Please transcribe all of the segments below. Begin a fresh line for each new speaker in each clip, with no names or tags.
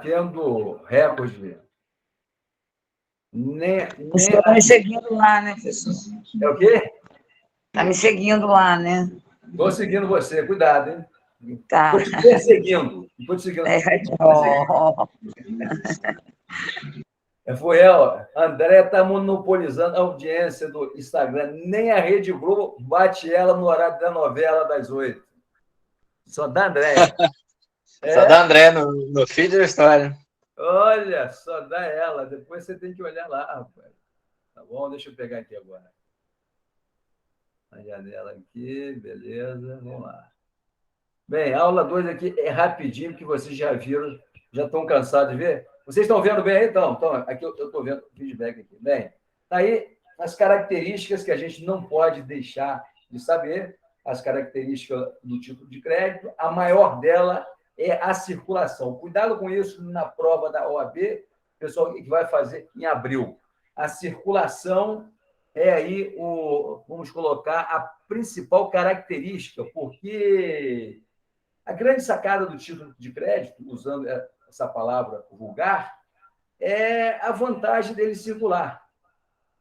Tendo recorde.
Você está me seguindo lá, né, professor?
É o quê?
Está me seguindo lá, né?
Estou seguindo você, cuidado, hein?
Tá.
Estou te perseguindo. Estou te seguindo. Rafael, André está monopolizando a audiência do Instagram. Nem a Rede Globo bate ela no horário da novela das 8. Só da André.
Só da André no feed da história.
Olha, só dá ela. Depois você tem que olhar lá, rapaz. Tá bom? Deixa eu pegar aqui agora. A janela aqui, beleza. Vamos lá. Bem, a aula 2 aqui é rapidinho, porque vocês já viram, já estão cansados de ver. Vocês estão vendo bem aí? Então, aqui eu estou vendo o feedback aqui. Bem, aí as características que a gente não pode deixar de saber, as características do tipo de crédito, a maior dela é a circulação. Cuidado com isso na prova da OAB, pessoal, que vai fazer em abril. A circulação é aí vamos colocar, a principal característica, porque a grande sacada do título de crédito, usando essa palavra vulgar, é a vantagem dele circular.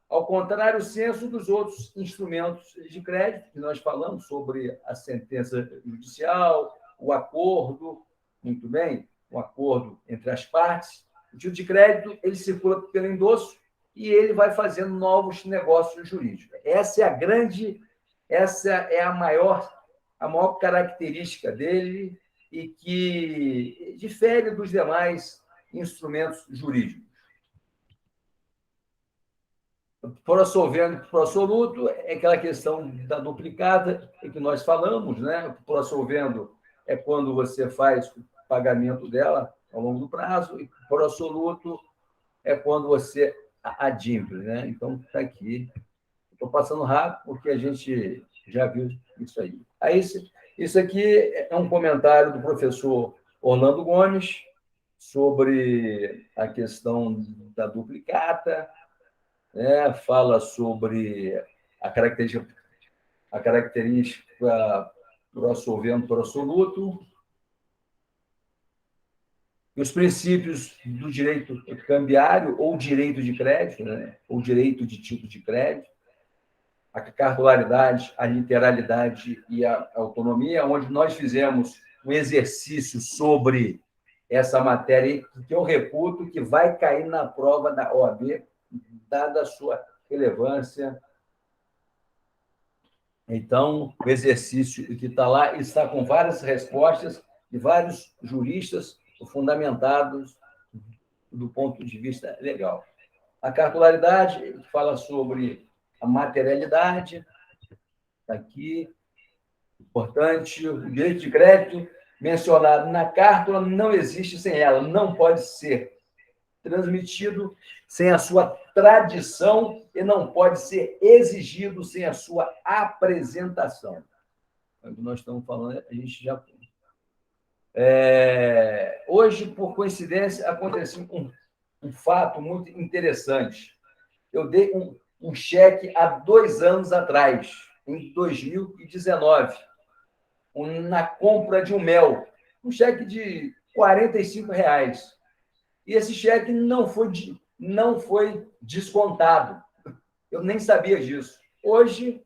Ao contrário, o senso dos outros instrumentos de crédito, que nós falamos sobre a sentença judicial, o acordo, muito bem, o acordo entre as partes. O título de crédito ele circula pelo endosso e ele vai fazendo novos negócios jurídicos. Essa é a maior característica dele e que difere dos demais instrumentos jurídicos. Prossolvendo pro absoluto é aquela questão da duplicata que nós falamos, né? Prossolvendo é quando você faz o pagamento dela ao longo do prazo, e pro absoluto é quando você adimple, né? Então, está aqui. Estou passando rápido porque a gente já viu isso aí. Aí, isso aqui é um comentário do professor Orlando Gomes sobre a questão da duplicata, né? Fala sobre a característica pro solvendo pro absoluto, e os princípios do direito cambiário ou direito de crédito, né? Ou direito de tipo de crédito, a cartularidade, a literalidade e a autonomia, onde nós fizemos um exercício sobre essa matéria que eu reputo que vai cair na prova da OAB, dada a sua relevância. Então, o exercício que está lá está com várias respostas de vários juristas fundamentados do ponto de vista legal. A cartularidade fala sobre a materialidade, está aqui, importante, o direito de crédito mencionado na cártula não existe sem ela, não pode ser transmitido sem a sua tradição e não pode ser exigido sem a sua apresentação. Quando nós estamos falando, a gente já... Hoje, por coincidência, aconteceu um fato muito interessante. Eu dei um cheque há 2 anos atrás, em 2019, na compra de um mel, um cheque de R$45. E esse cheque não foi descontado. Eu nem sabia disso. Hoje,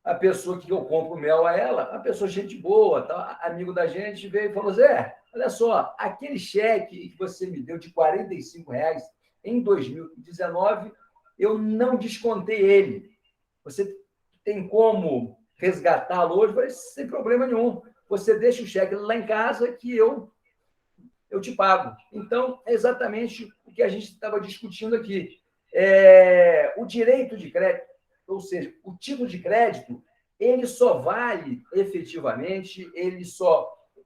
a pessoa que eu compro mel a ela, a pessoa gente boa, tá, amigo da gente, veio e falou: Zé, olha só, aquele cheque que você me deu de R$45 em 2019, eu não descontei ele. Você tem como resgatá-lo hoje? Eu falei: sem problema nenhum. Você deixa o cheque lá em casa que eu te pago. Então, é exatamente o que a gente estava discutindo aqui. O direito de crédito, ou seja, o título de crédito, ele só vale efetivamente,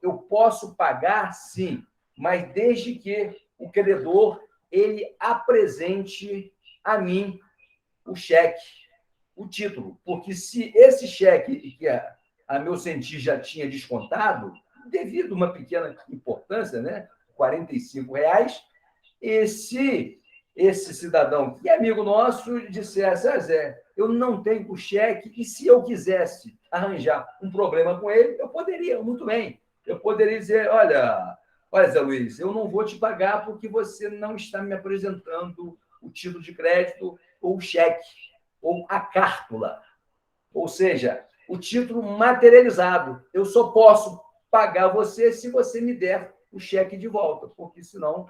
eu posso pagar, sim, mas desde que o credor ele apresente a mim o cheque, o título. Porque se esse cheque, que a meu sentir já tinha descontado, devido a uma pequena importância, né? R$45, e se esse cidadão, que é amigo nosso, dissesse: Zé, eu não tenho o cheque, e se eu quisesse arranjar um problema com ele, eu poderia, muito bem. Eu poderia dizer: olha, olha, Zé Luiz, eu não vou te pagar porque você não está me apresentando o título de crédito ou o cheque, ou a cártula. Ou seja, o título materializado. Eu só posso pagar você se você me der o cheque de volta, porque senão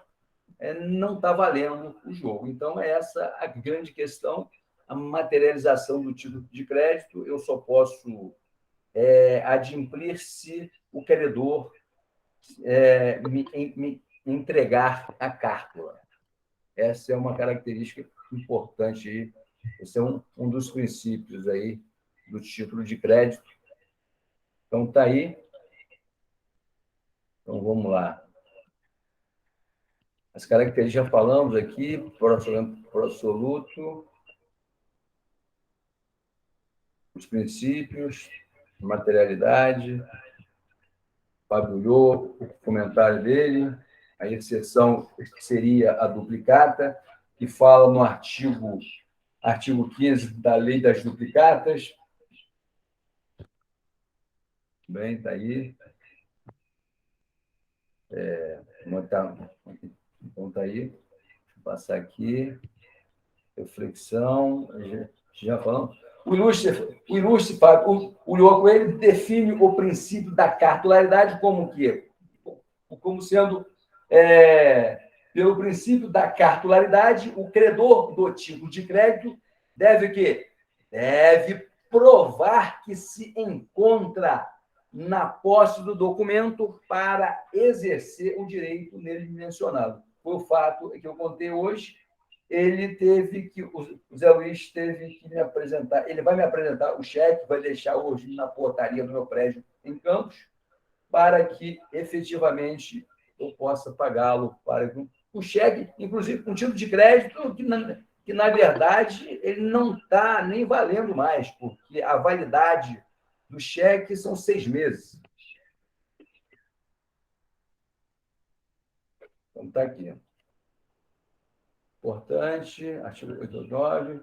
não está valendo o jogo. Então, é essa a grande questão, a materialização do título de crédito. Eu só posso adimplir se o credor me entregar a cártula. Essa é uma característica importante aí. Esse é um dos princípios aí do título de crédito. Então, está aí. Então, vamos lá. As características já falamos aqui, prosoluto, os princípios, materialidade, Fabulhou o comentário dele, a exceção que seria a duplicata, que fala no artigo 15 da Lei das Duplicatas. Bem, está aí. Então, está aí. Vou passar aqui. Reflexão. Já falamos. O ilustre Fábio, o Louco, ele define o princípio da cartularidade como o quê? Como sendo, pelo princípio da cartularidade, o credor do título de crédito deve o quê? Deve provar que se encontra na posse do documento para exercer o direito nele mencionado. Foi o fato que eu contei hoje. O Zé Luiz teve que me apresentar, ele vai me apresentar o cheque, vai deixar hoje na portaria do meu prédio em Campos, para que efetivamente eu possa pagá-lo para o cheque, inclusive com título de crédito, que na verdade ele não está nem valendo mais, porque a validade do cheque são 6 meses. Então, está aqui. Importante, artigo 89.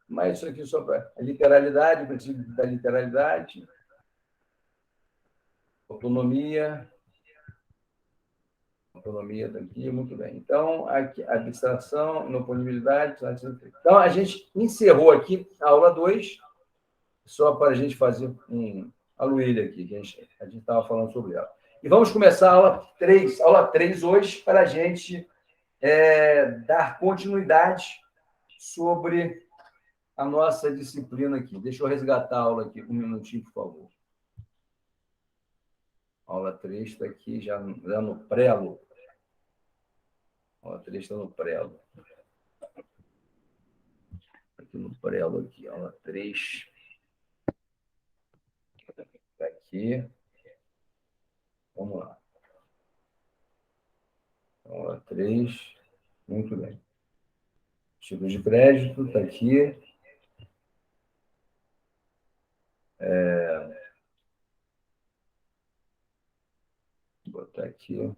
Mas isso aqui só para a literalidade, o princípio da literalidade, autonomia daqui, muito bem. Então, aqui, abstração, inoponibilidade. Então, a gente encerrou aqui a aula 2, só para a gente fazer um aluído aqui, que a gente estava falando sobre ela. E vamos começar a aula 3. Aula 3 hoje, para a gente dar continuidade sobre a nossa disciplina aqui. Deixa eu resgatar a aula aqui, um minutinho, por favor. A aula 3 está aqui, já no prelo. A aula 3 está no prelo. Aqui no prelo, aqui, aula 3. Está aqui. Vamos lá. Aula 3. Muito bem. Tipo de crédito, está aqui. Vou botar aqui.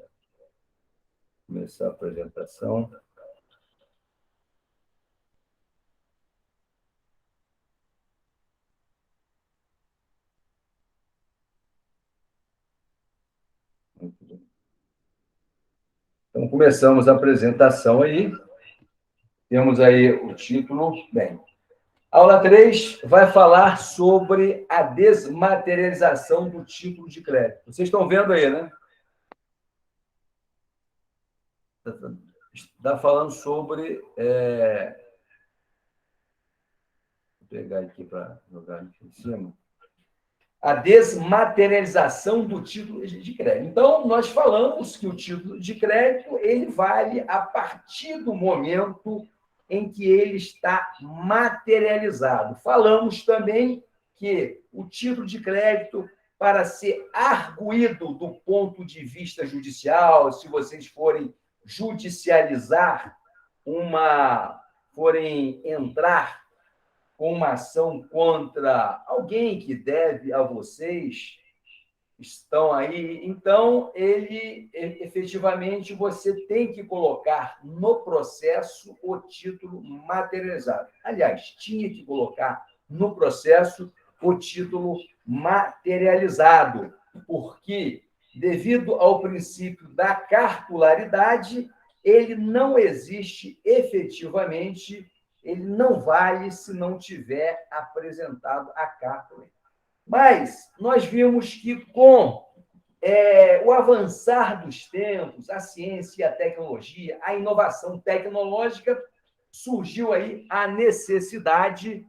Começar a apresentação. Muito bem. Então, começamos a apresentação aí. Temos aí o título. Bem, a aula 3 vai falar sobre a desmaterialização do título de crédito. Vocês estão vendo aí, né? Está falando sobre... Vou pegar aqui para jogar aqui em cima. A desmaterialização do título de crédito. Então, nós falamos que o título de crédito ele vale a partir do momento em que ele está materializado. Falamos também que o título de crédito, para ser arguído do ponto de vista judicial, se vocês forem judicializar forem entrar com uma ação contra alguém que deve a vocês, estão aí, então, efetivamente, você tem que colocar no processo o título materializado. Aliás, tinha que colocar no processo o título materializado, porque devido ao princípio da cartularidade, ele não existe efetivamente, ele não vale se não tiver apresentado a carta. Mas nós vimos que, com o avançar dos tempos, a ciência e a tecnologia, a inovação tecnológica, surgiu aí a necessidade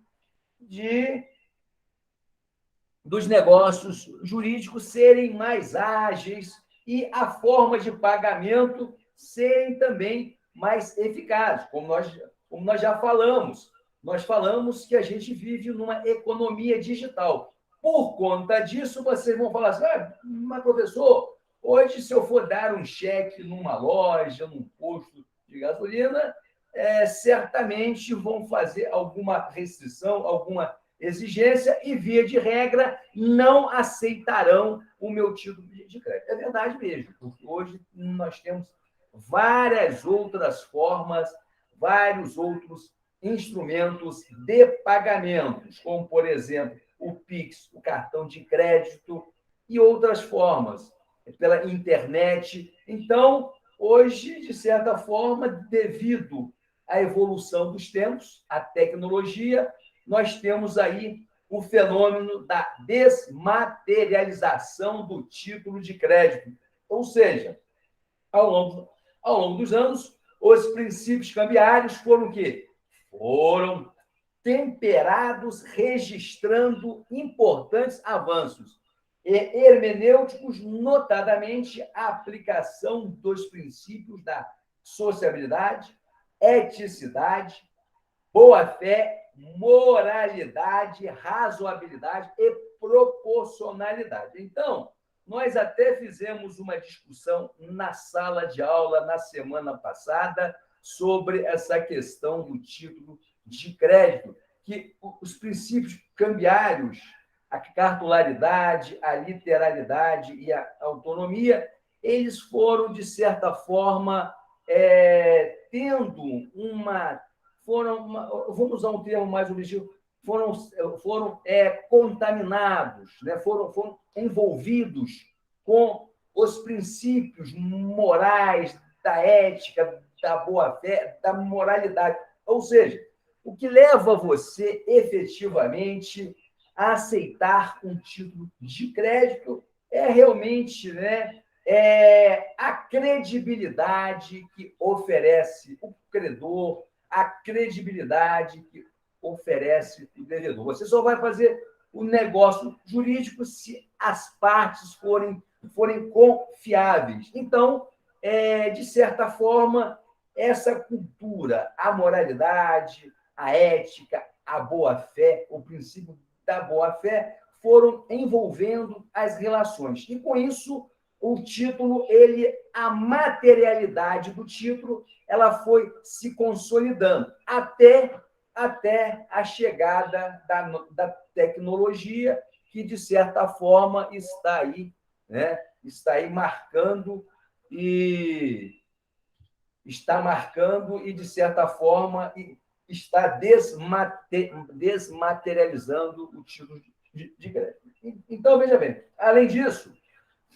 dos negócios jurídicos serem mais ágeis e a forma de pagamento serem também mais eficazes, como nós já falamos. Nós falamos que a gente vive numa economia digital. Por conta disso, vocês vão falar assim, mas professor, hoje, se eu for dar um cheque numa loja, num posto de gasolina, certamente vão fazer alguma restrição, alguma exigência e, via de regra, não aceitarão o meu título de crédito. É verdade mesmo, porque hoje nós temos várias outras formas, vários outros instrumentos de pagamentos, como, por exemplo, o Pix, o cartão de crédito e outras formas, pela internet. Então, hoje, de certa forma, devido à evolução dos tempos, à tecnologia, nós temos aí o fenômeno da desmaterialização do título de crédito. Ou seja, ao longo dos anos, os princípios cambiários foram o quê? Foram temperados, registrando importantes avanços hermenêuticos, notadamente a aplicação dos princípios da sociabilidade, eticidade, boa-fé, moralidade, razoabilidade e proporcionalidade. Então, nós até fizemos uma discussão na sala de aula na semana passada sobre essa questão do título de crédito, que os princípios cambiários, a cartularidade, a literalidade e a autonomia, eles foram, de certa forma, tendo vamos usar um termo mais objetivo, foram contaminados, né? foram envolvidos com os princípios morais, da ética, da boa-fé, da moralidade. Ou seja, o que leva você efetivamente a aceitar um título de crédito é realmente, né, a credibilidade que oferece o credor, a credibilidade que oferece o devedor. Você só vai fazer o negócio jurídico se as partes forem confiáveis. Então, de certa forma, essa cultura, a moralidade, a ética, a boa-fé, o princípio da boa-fé, foram envolvendo as relações. E, com isso, o título, a materialidade do título, ela foi se consolidando até a chegada da tecnologia, que, de certa forma, está aí, né? Está aí marcando e, de certa forma, está desmaterializando o título de crédito. Então, veja bem, além disso,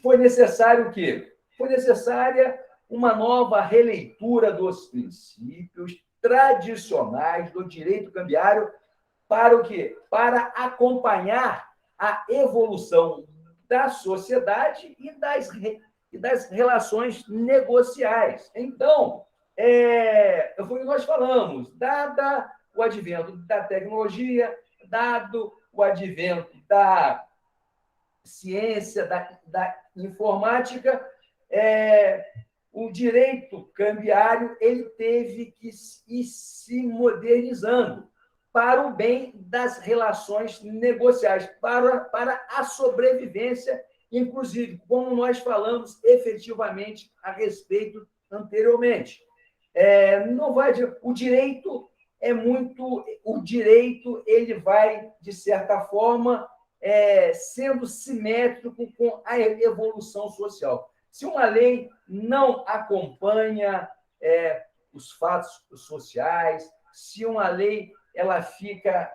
foi necessário o quê? Foi necessária uma nova releitura dos princípios tradicionais do direito cambiário para o quê? Para acompanhar a evolução da sociedade e das relações negociais. Então, foi o que nós falamos, dada o advento da tecnologia, dado o advento da ciência, da informática, o direito cambiário ele teve que ir se modernizando para o bem das relações negociais, para a sobrevivência, inclusive, como nós falamos efetivamente a respeito anteriormente. Não vai, o direito ele vai, de certa forma, sendo simétrico com a evolução social. Se uma lei não acompanha os fatos sociais, se uma lei ela fica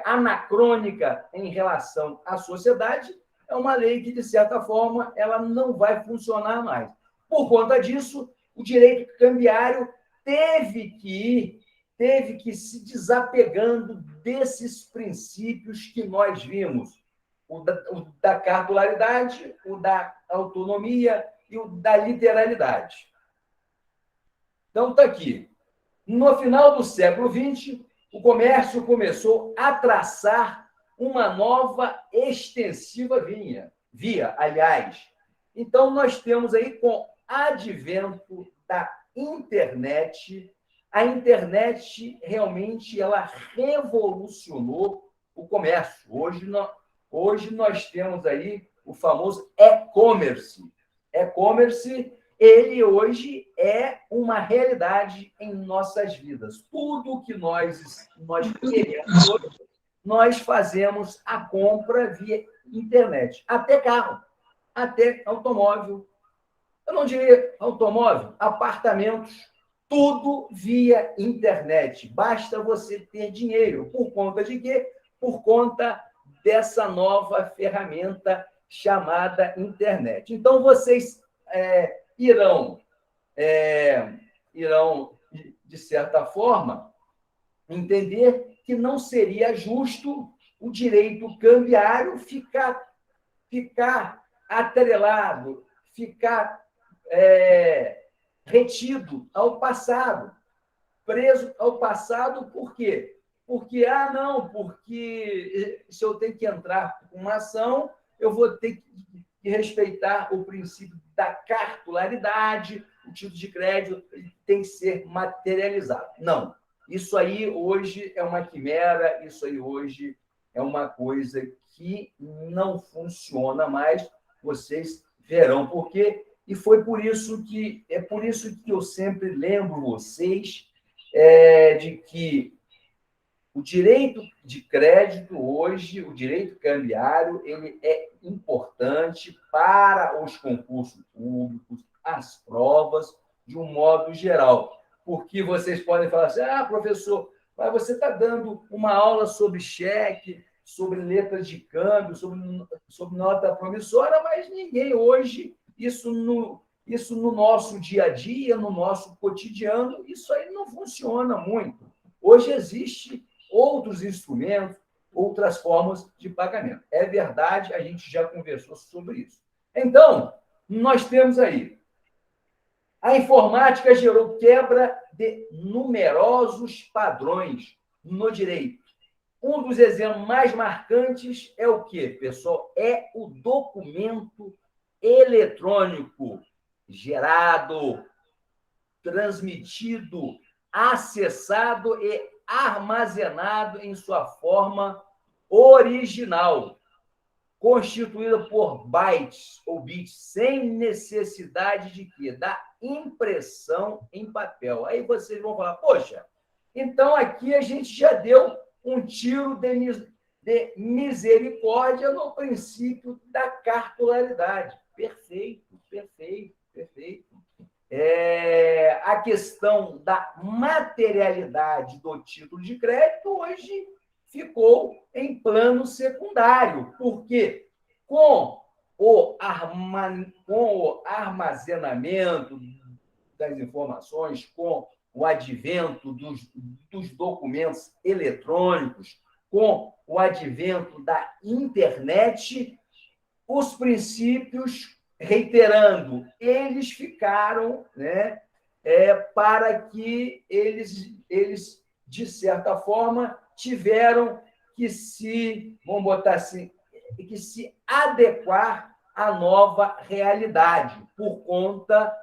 anacrônica em relação à sociedade, é uma lei que, de certa forma, ela não vai funcionar mais. Por conta disso, o direito cambiário teve que ir se desapegando desses princípios que nós vimos, o da cartularidade, o da autonomia e o da literalidade. Então, está aqui. No final do século XX, o comércio começou a traçar uma nova extensiva via, aliás. Então, nós temos aí, com o advento da internet, a internet realmente ela revolucionou o comércio. Hoje nós temos aí o famoso e-commerce. E-commerce, ele hoje é uma realidade em nossas vidas. Tudo que nós queremos hoje, nós fazemos a compra via internet. Até carro, até automóvel. Eu não diria automóvel, apartamentos, tudo via internet. Basta você ter dinheiro. Por conta de quê? Por conta dessa nova ferramenta chamada internet. Então, vocês irão, de certa forma, entender que não seria justo o direito cambiário ficar atrelado, ficar retido ao passado, preso ao passado. Por quê? Porque, porque se eu tenho que entrar com uma ação, eu vou ter que respeitar o princípio da cartularidade, o título de crédito tem que ser materializado. Não, isso aí hoje é uma quimera, isso aí hoje é uma coisa que não funciona mais, vocês verão por quê. E por isso que eu sempre lembro vocês de que o direito de crédito hoje, o direito cambiário, ele é importante para os concursos públicos, as provas, de um modo geral. Porque vocês podem falar assim, professor, mas você está dando uma aula sobre cheque, sobre letras de câmbio, sobre nota promissória, mas ninguém hoje, isso no nosso dia a dia, no nosso cotidiano, isso aí não funciona muito. Hoje existe outros instrumentos, outras formas de pagamento. É verdade, a gente já conversou sobre isso. Então, nós temos aí, a informática gerou quebra de numerosos padrões no direito. Um dos exemplos mais marcantes é o quê, pessoal? É o documento eletrônico gerado, transmitido, acessado e armazenado em sua forma original, constituída por bytes ou bits, sem necessidade de quê? Da impressão em papel. Aí vocês vão falar, poxa, então aqui a gente já deu um tiro de misericórdia no princípio da cartularidade. Perfeito, perfeito, perfeito. A questão da materialidade do título de crédito hoje ficou em plano secundário, porque com o armazenamento das informações, com o advento dos documentos eletrônicos, com o advento da internet, os princípios, reiterando, eles ficaram, para que eles, de certa forma, tiveram que vamos botar assim, que se adequar à nova realidade, por conta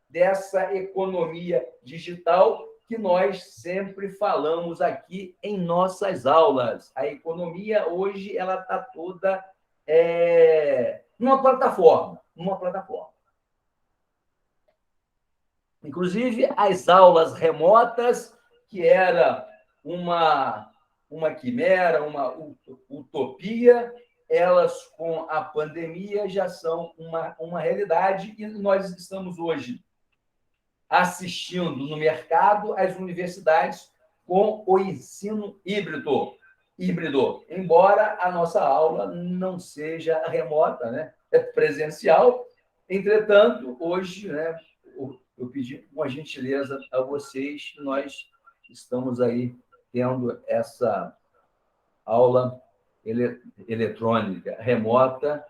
dessa economia digital que nós sempre falamos aqui em nossas aulas. A economia hoje ela está toda numa plataforma. Inclusive, as aulas remotas, que era uma quimera, uma utopia, elas, com a pandemia, já são uma realidade, e nós estamos hoje assistindo no mercado as universidades com o ensino híbrido. híbrido, embora a nossa aula não seja remota, né? É presencial. Entretanto, hoje, né, eu pedi uma gentileza a vocês, nós estamos aí tendo essa aula eletrônica remota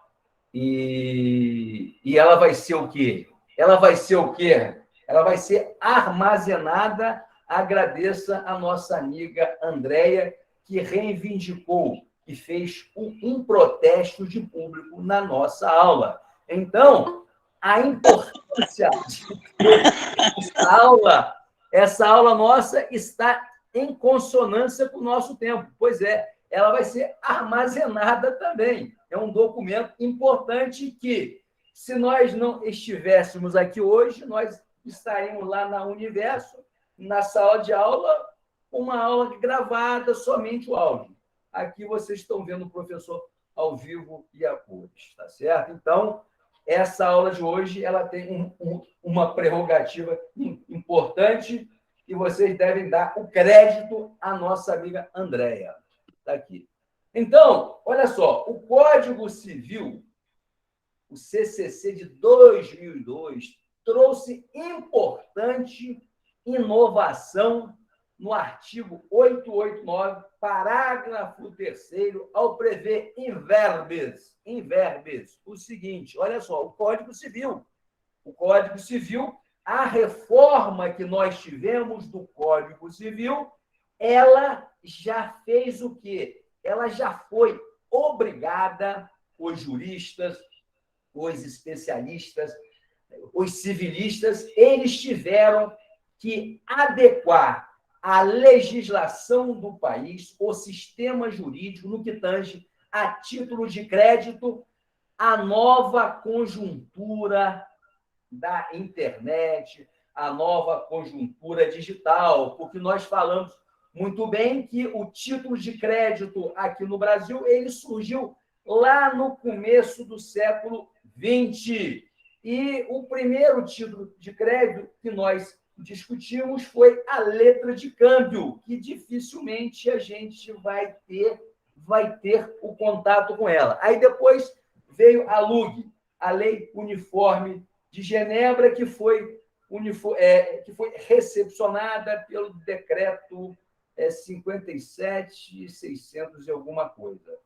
e ela vai ser o quê? Ela vai ser o quê? Ela vai ser armazenada. Agradeça a nossa amiga Andréia, que reivindicou, que fez um protesto de público na nossa aula. Então, a importância essa aula nossa está em consonância com o nosso tempo. Pois é, ela vai ser armazenada também. É um documento importante que, se nós não estivéssemos aqui hoje, nós estaríamos lá na Universo, na sala de aula, uma aula gravada, somente o áudio. Aqui vocês estão vendo o professor ao vivo e a cores, tá certo? Então, essa aula de hoje ela tem uma prerrogativa importante e vocês devem dar o crédito à nossa amiga Andréia. Está aqui. Então, olha só, o Código Civil, o CCC de 2002, trouxe importante inovação no artigo 889, parágrafo 3º, ao prever in verbis, o seguinte, olha só, o Código Civil, a reforma que nós tivemos do Código Civil, ela já fez o quê? Ela já foi obrigada, os juristas, os especialistas, os civilistas, eles tiveram que adequar a legislação do país, o sistema jurídico, no que tange a título de crédito, a nova conjuntura da internet, a nova conjuntura digital, porque nós falamos muito bem que o título de crédito aqui no Brasil ele surgiu lá no começo do século XX. E o primeiro título de crédito que nós discutimos foi a letra de câmbio, que dificilmente a gente vai ter o contato com ela. Aí depois veio a LUG, a Lei Uniforme de Genebra, que foi recepcionada pelo decreto 57.600 e alguma coisa.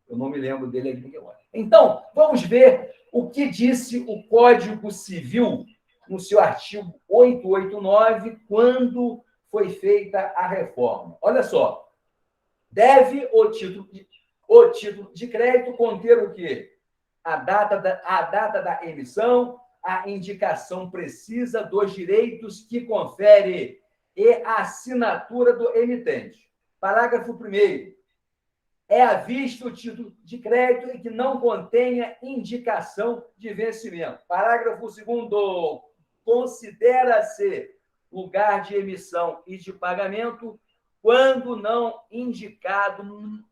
Eu não me lembro dele aqui agora. Então, vamos ver o que disse o Código Civil no seu artigo 889, quando foi feita a reforma. Olha só, deve o título de crédito conter o quê? A data da emissão, a indicação precisa dos direitos que confere e a assinatura do emitente. Parágrafo 1º. É à vista o título de crédito e que não contenha indicação de vencimento. Parágrafo 2º. Considera-se lugar de emissão e de pagamento quando não indicado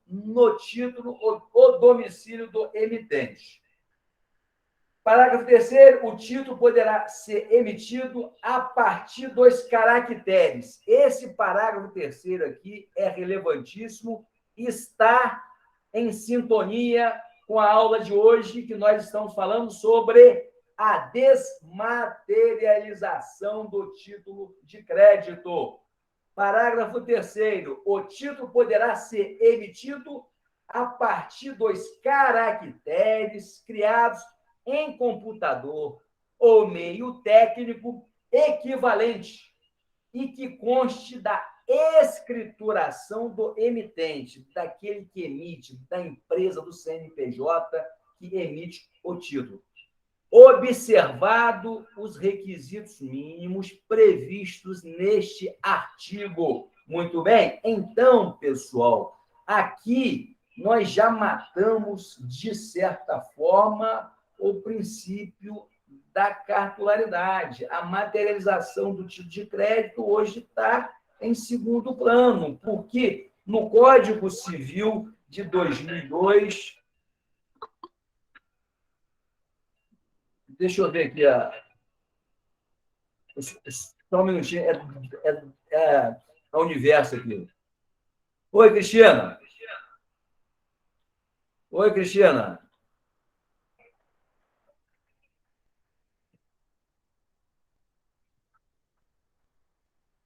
no título o domicílio do emitente. Parágrafo 3º. O título poderá ser emitido a partir dos caracteres. Esse parágrafo 3º aqui é relevantíssimo, está em sintonia com a aula de hoje, que nós estamos falando sobre a desmaterialização do título de crédito. Parágrafo 3º. O título poderá ser emitido a partir dos caracteres criados em computador ou meio técnico equivalente e que conste da escrituração do emitente, daquele que emite, da empresa do CNPJ que emite o título. Observado os requisitos mínimos previstos neste artigo. Muito bem? Então, pessoal, aqui nós já matamos, de certa forma, o princípio da cartularidade. A materialização do título de crédito hoje está em segundo plano, porque no Código Civil de 2002... Deixa eu ver aqui só um minutinho. É a Universo aqui. Oi, Cristina. Oi, Cristina.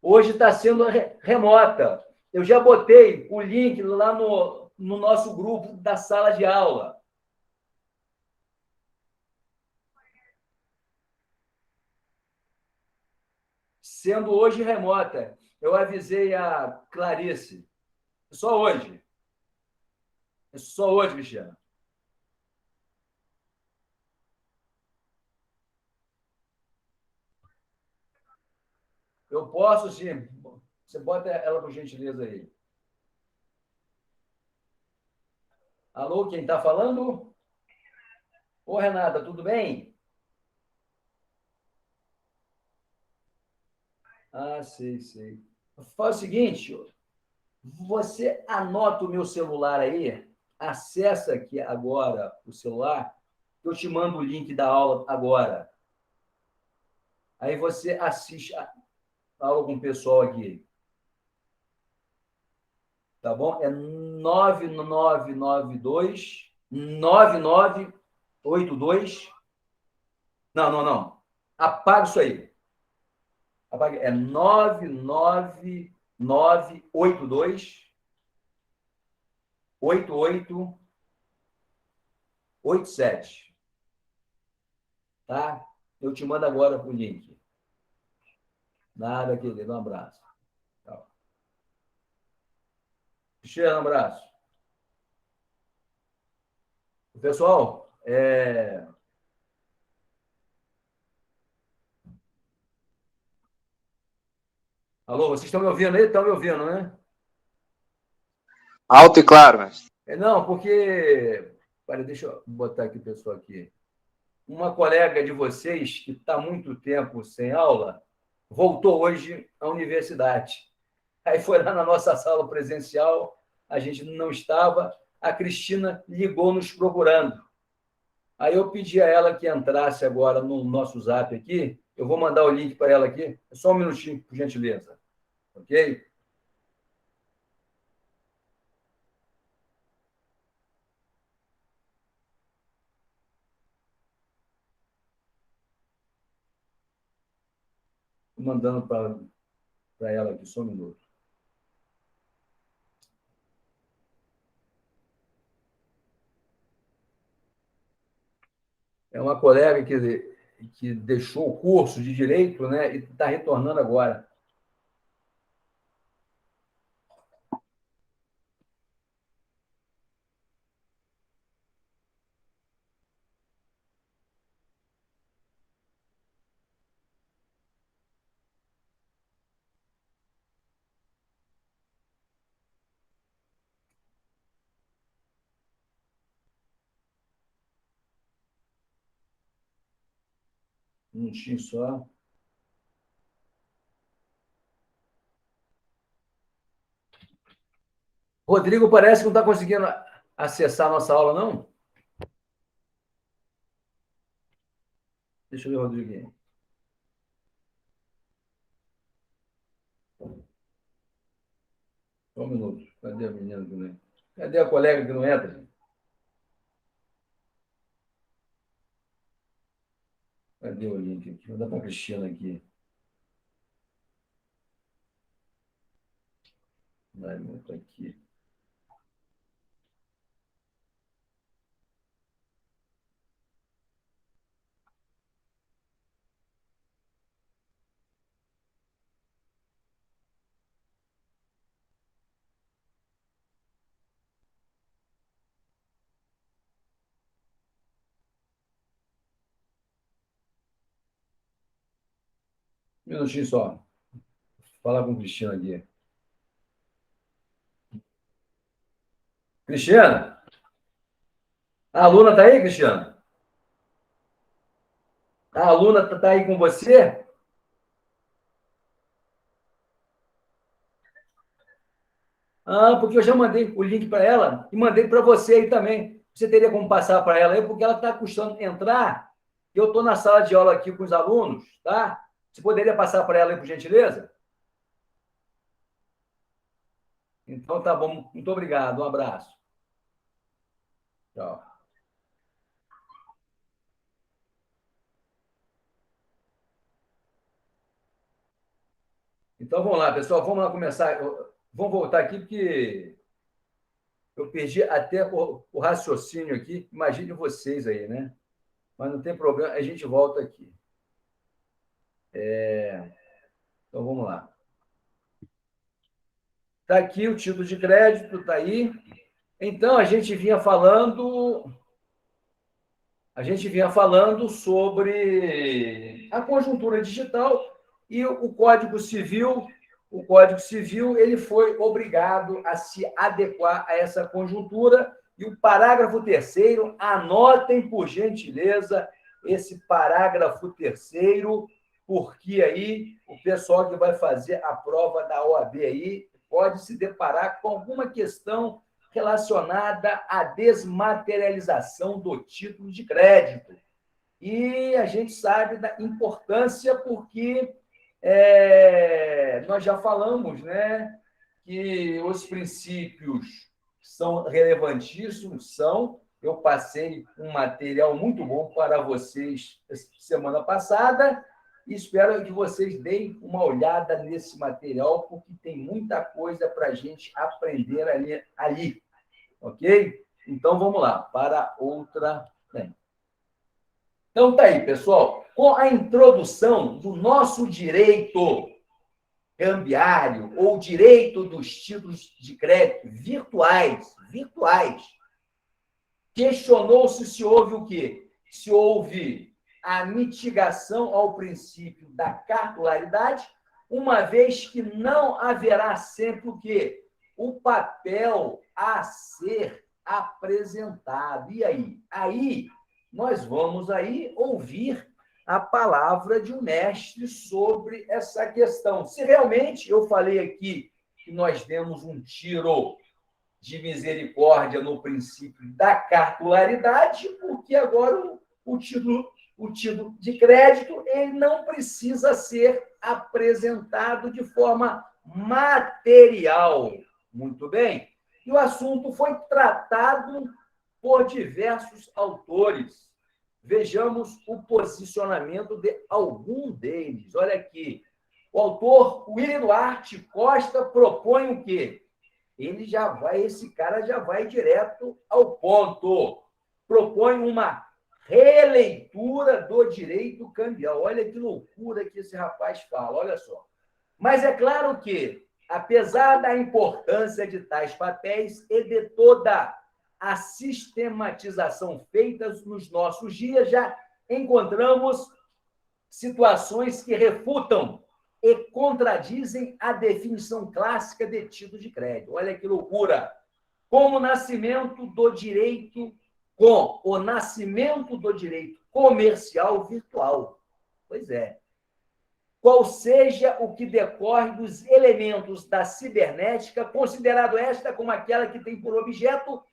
Hoje está sendo remota. Eu já botei o link lá no nosso grupo da sala de aula. Sendo hoje remota. Eu avisei a Clarice. Só hoje. Só hoje, Cristiano. Eu posso, sim. Você bota ela, por gentileza, aí. Alô, quem está falando? Ô, Renata, tudo bem? Ah, sei, sei. Faz o seguinte, você anota o meu celular aí, acessa aqui agora o celular, eu te mando o link da aula agora. Aí você assiste a aula com o pessoal aqui. Tá bom? É 9982. Não, não, não. Apaga isso aí. Apaga. É 99982 8887. Tá? Eu te mando agora o link. Nada, querido. Um abraço. Tchau. Cheiro, um abraço. Pessoal, alô, vocês estão me ouvindo aí? Estão me ouvindo, né?
Alto e claro, mestre.
Não, porque... Peraí, deixa eu botar aqui o pessoal aqui. Uma colega de vocês, que está há muito tempo sem aula, voltou hoje à universidade. Aí foi lá na nossa sala presencial, a gente não estava, a Cristina ligou nos procurando. Aí eu pedi a ela que entrasse agora no nosso Zap aqui, eu vou mandar o link para ela aqui, só um minutinho, por gentileza. Ok? Estou mandando para ela aqui, só um minuto. É uma colega que deixou o curso de Direito, né, e está retornando agora. Um minutinho só. Rodrigo parece que não está conseguindo acessar a nossa aula, não? Deixa eu ver, Rodrigo. Só um minuto. Cadê a menina que não entra? Cadê a colega que não entra? Cadê o link aqui? Vou dar para a Cristina aqui. Vai, muito aqui. Um minutinho só. Vou falar com a Cristina aqui. Cristina? A aluna está aí, Cristina? A aluna está aí com você? Ah, porque eu já mandei o link para ela e mandei para você aí também. Você teria como passar para ela aí, porque ela está custando entrar. E eu estou na sala de aula aqui com os alunos, tá? Você poderia passar para ela aí, por gentileza? Então, tá bom. Muito obrigado. Um abraço. Tchau. Então, vamos lá, pessoal. Vamos lá começar. Vamos voltar aqui, porque eu perdi até o raciocínio aqui. Imagine vocês aí, né? Mas não tem problema, a gente volta aqui. Então, vamos lá. Está aqui o título de crédito, está aí. Então, a gente vinha falando sobre a conjuntura digital e o Código Civil. O Código Civil ele foi obrigado a se adequar a essa conjuntura. E o parágrafo 3º, anotem, por gentileza, esse parágrafo 3º, porque aí o pessoal que vai fazer a prova da OAB aí pode se deparar com alguma questão relacionada à desmaterialização do título de crédito. E a gente sabe da importância, porque nós já falamos, né, que os princípios são relevantíssimos, são. Eu passei um material muito bom para vocês semana passada e espero que vocês deem uma olhada nesse material, porque tem muita coisa para a gente aprender ali. Ok? Então, vamos lá, para outra. Então, tá aí, pessoal. Com a introdução do nosso direito cambiário ou direito dos títulos de crédito virtuais, questionou-se se houve o quê? Se houve a mitigação ao princípio da cartularidade, uma vez que não haverá sempre o quê? O papel a ser apresentado. E aí? Aí nós vamos aí ouvir a palavra de um mestre sobre essa questão. Se realmente eu falei aqui que nós demos um tiro de misericórdia no princípio da cartularidade, porque agora o título de crédito ele não precisa ser apresentado de forma material. Muito bem. E o assunto foi tratado por diversos autores. Vejamos o posicionamento de algum deles. Olha aqui. O autor William Duarte Costa propõe o quê? Esse cara já vai direto ao ponto. Propõe uma releitura do direito cambial. Olha que loucura que esse rapaz fala, olha só. Mas é claro que, apesar da importância de tais papéis e de toda a sistematização feita nos nossos dias, já encontramos situações que refutam e contradizem a definição clássica de título de crédito. Olha que loucura! Com o nascimento do direito comercial virtual. Pois é. Qual seja o que decorre dos elementos da cibernética, considerado esta como aquela que tem por objeto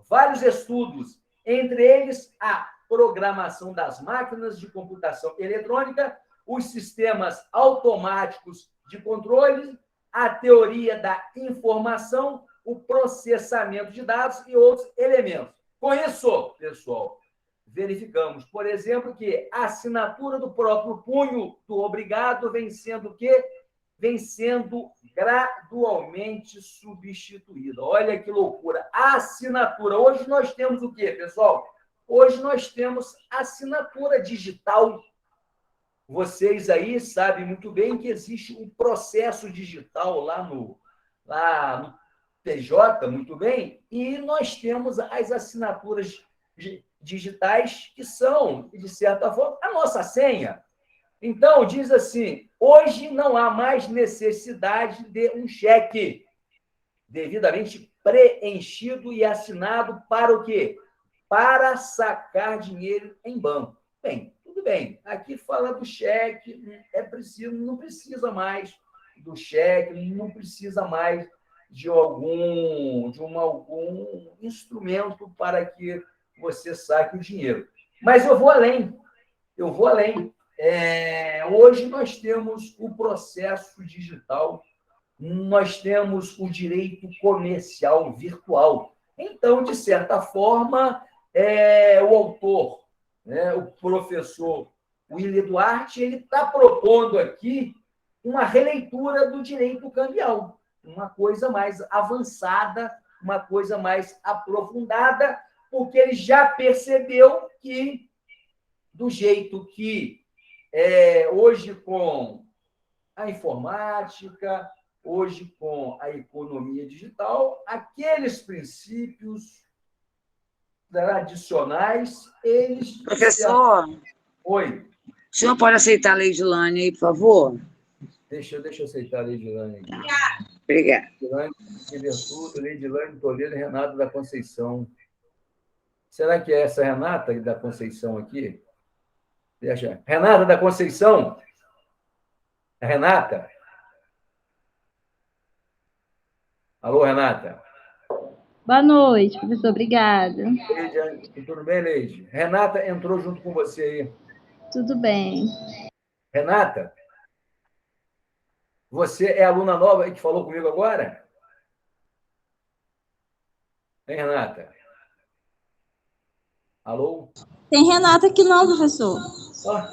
vários estudos, entre eles a programação das máquinas de computação eletrônica, os sistemas automáticos de controle, a teoria da informação, o processamento de dados e outros elementos. Com isso, pessoal, verificamos, por exemplo, que a assinatura do próprio punho do obrigado vem sendo o quê? Vem sendo gradualmente substituída. Olha que loucura. A assinatura. Hoje nós temos o quê, pessoal? Hoje nós temos assinatura digital. Vocês aí sabem muito bem que existe um processo digital lá no PJ, muito bem, e nós temos as assinaturas digitais que são, de certa forma, a nossa senha. Então, diz assim, hoje não há mais necessidade de um cheque devidamente preenchido e assinado para o quê? Para sacar dinheiro em banco. Bem, tudo bem. Aqui fala do cheque, não precisa mais do cheque, não precisa mais de algum instrumento para que você saque o dinheiro. Mas eu vou além. Hoje nós temos o processo digital, nós temos o direito comercial virtual. Então, de certa forma, o autor, né, o professor Willy Duarte, ele está propondo aqui uma releitura do direito cambial, uma coisa mais avançada, uma coisa mais aprofundada, porque ele já percebeu que, do jeito que hoje com a informática, hoje com a economia digital, aqueles princípios tradicionais, eles...
Professor,
Oi.
o senhor pode aceitar a Leidilane aí, por favor?
Deixa eu aceitar a Leidilane aqui.
Obrigada.
Leidilane Bertudo, Leidilane Toledo e Renato da Conceição. Será que é essa Renata da Conceição aqui? Deixa. Renata da Conceição? Renata? Alô, Renata?
Boa noite, professor. Obrigada.
Leide, tudo bem, Leide? Renata entrou junto com você aí.
Tudo bem.
Renata, você é aluna nova que falou comigo agora? Hein, Renata? Alô?
Tem Renata aqui não, professor.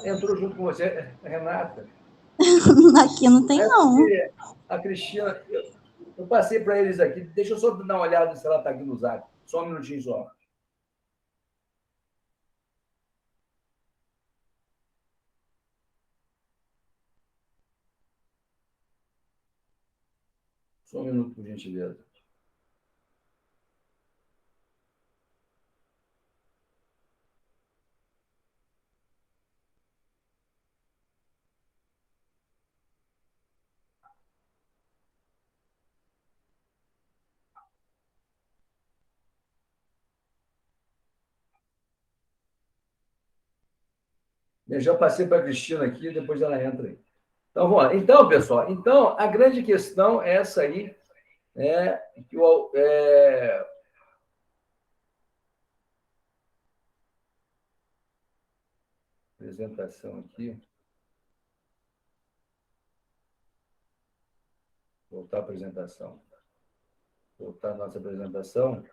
Entrou junto com você, Renata.
Aqui não tem, não.
A Cristina, eu passei para eles aqui. Deixa eu só dar uma olhada se ela está aqui no zap. Só um minutinho só. Só um minuto, por gentileza. Eu já passei para a Cristina aqui, depois ela entra aí. Então, vamos lá. Então, pessoal, a grande questão é essa aí, que apresentação aqui. Voltar a apresentação. Voltar a nossa apresentação.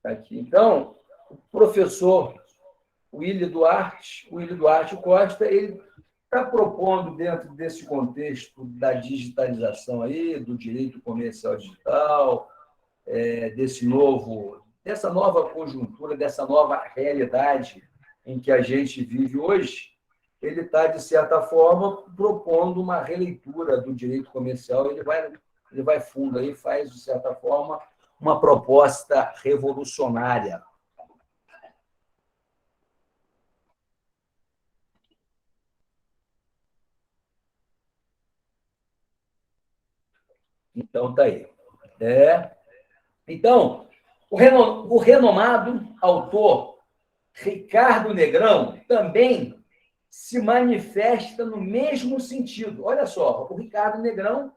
Aqui. Então, o professor Willy Duarte Costa, ele está propondo, dentro desse contexto da digitalização aí, do direito comercial digital, dessa nova conjuntura, dessa nova realidade em que a gente vive hoje, ele está, de certa forma, propondo uma releitura do direito comercial. Ele vai fundo aí, faz, de certa forma, uma proposta revolucionária. Então, está aí. Então, o renomado autor Ricardo Negrão também se manifesta no mesmo sentido. Olha só, o Ricardo Negrão,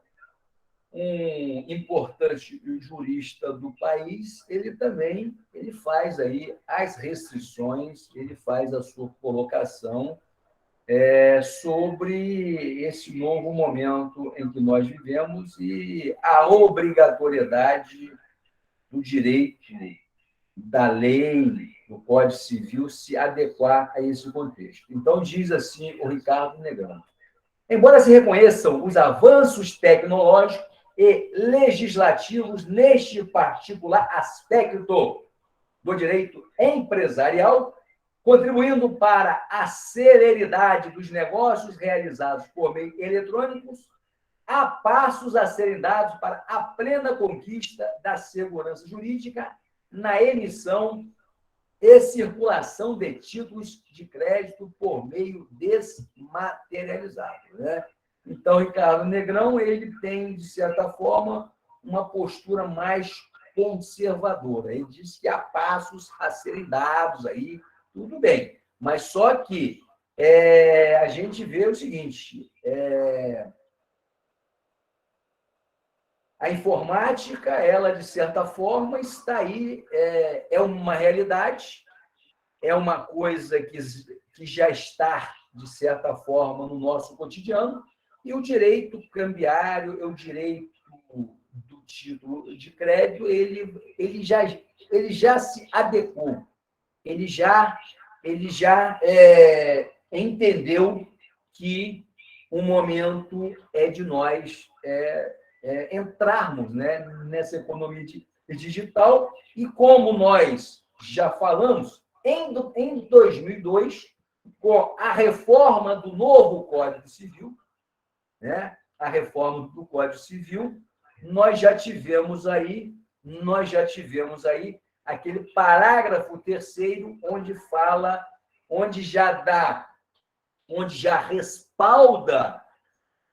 um importante jurista do país, ele também faz aí as restrições, ele faz a sua colocação sobre esse novo momento em que nós vivemos e a obrigatoriedade do direito, da lei, do Código Civil se adequar a esse contexto. Então, diz assim o Ricardo Negrão: embora se reconheçam os avanços tecnológicos e legislativos neste particular aspecto do direito empresarial, contribuindo para a celeridade dos negócios realizados por meio eletrônicos, há passos a serem dados para a plena conquista da segurança jurídica na emissão e circulação de títulos de crédito por meio desmaterializado. Então, Ricardo Negrão, ele tem, de certa forma, uma postura mais conservadora. Ele diz que há passos a serem dados aí, tudo bem, mas só que a gente vê o seguinte: a informática, ela, de certa forma, está aí, é uma realidade, é uma coisa que já está, de certa forma, no nosso cotidiano, e o direito cambiário, o direito título de crédito, ele já se adequou, ele já entendeu que o momento é de nós entrarmos, né, nessa economia digital, e como nós já falamos, em 2002, com a reforma do novo Código Civil, né, a reforma do Código Civil, nós já tivemos aí aquele parágrafo 3º, onde já respalda,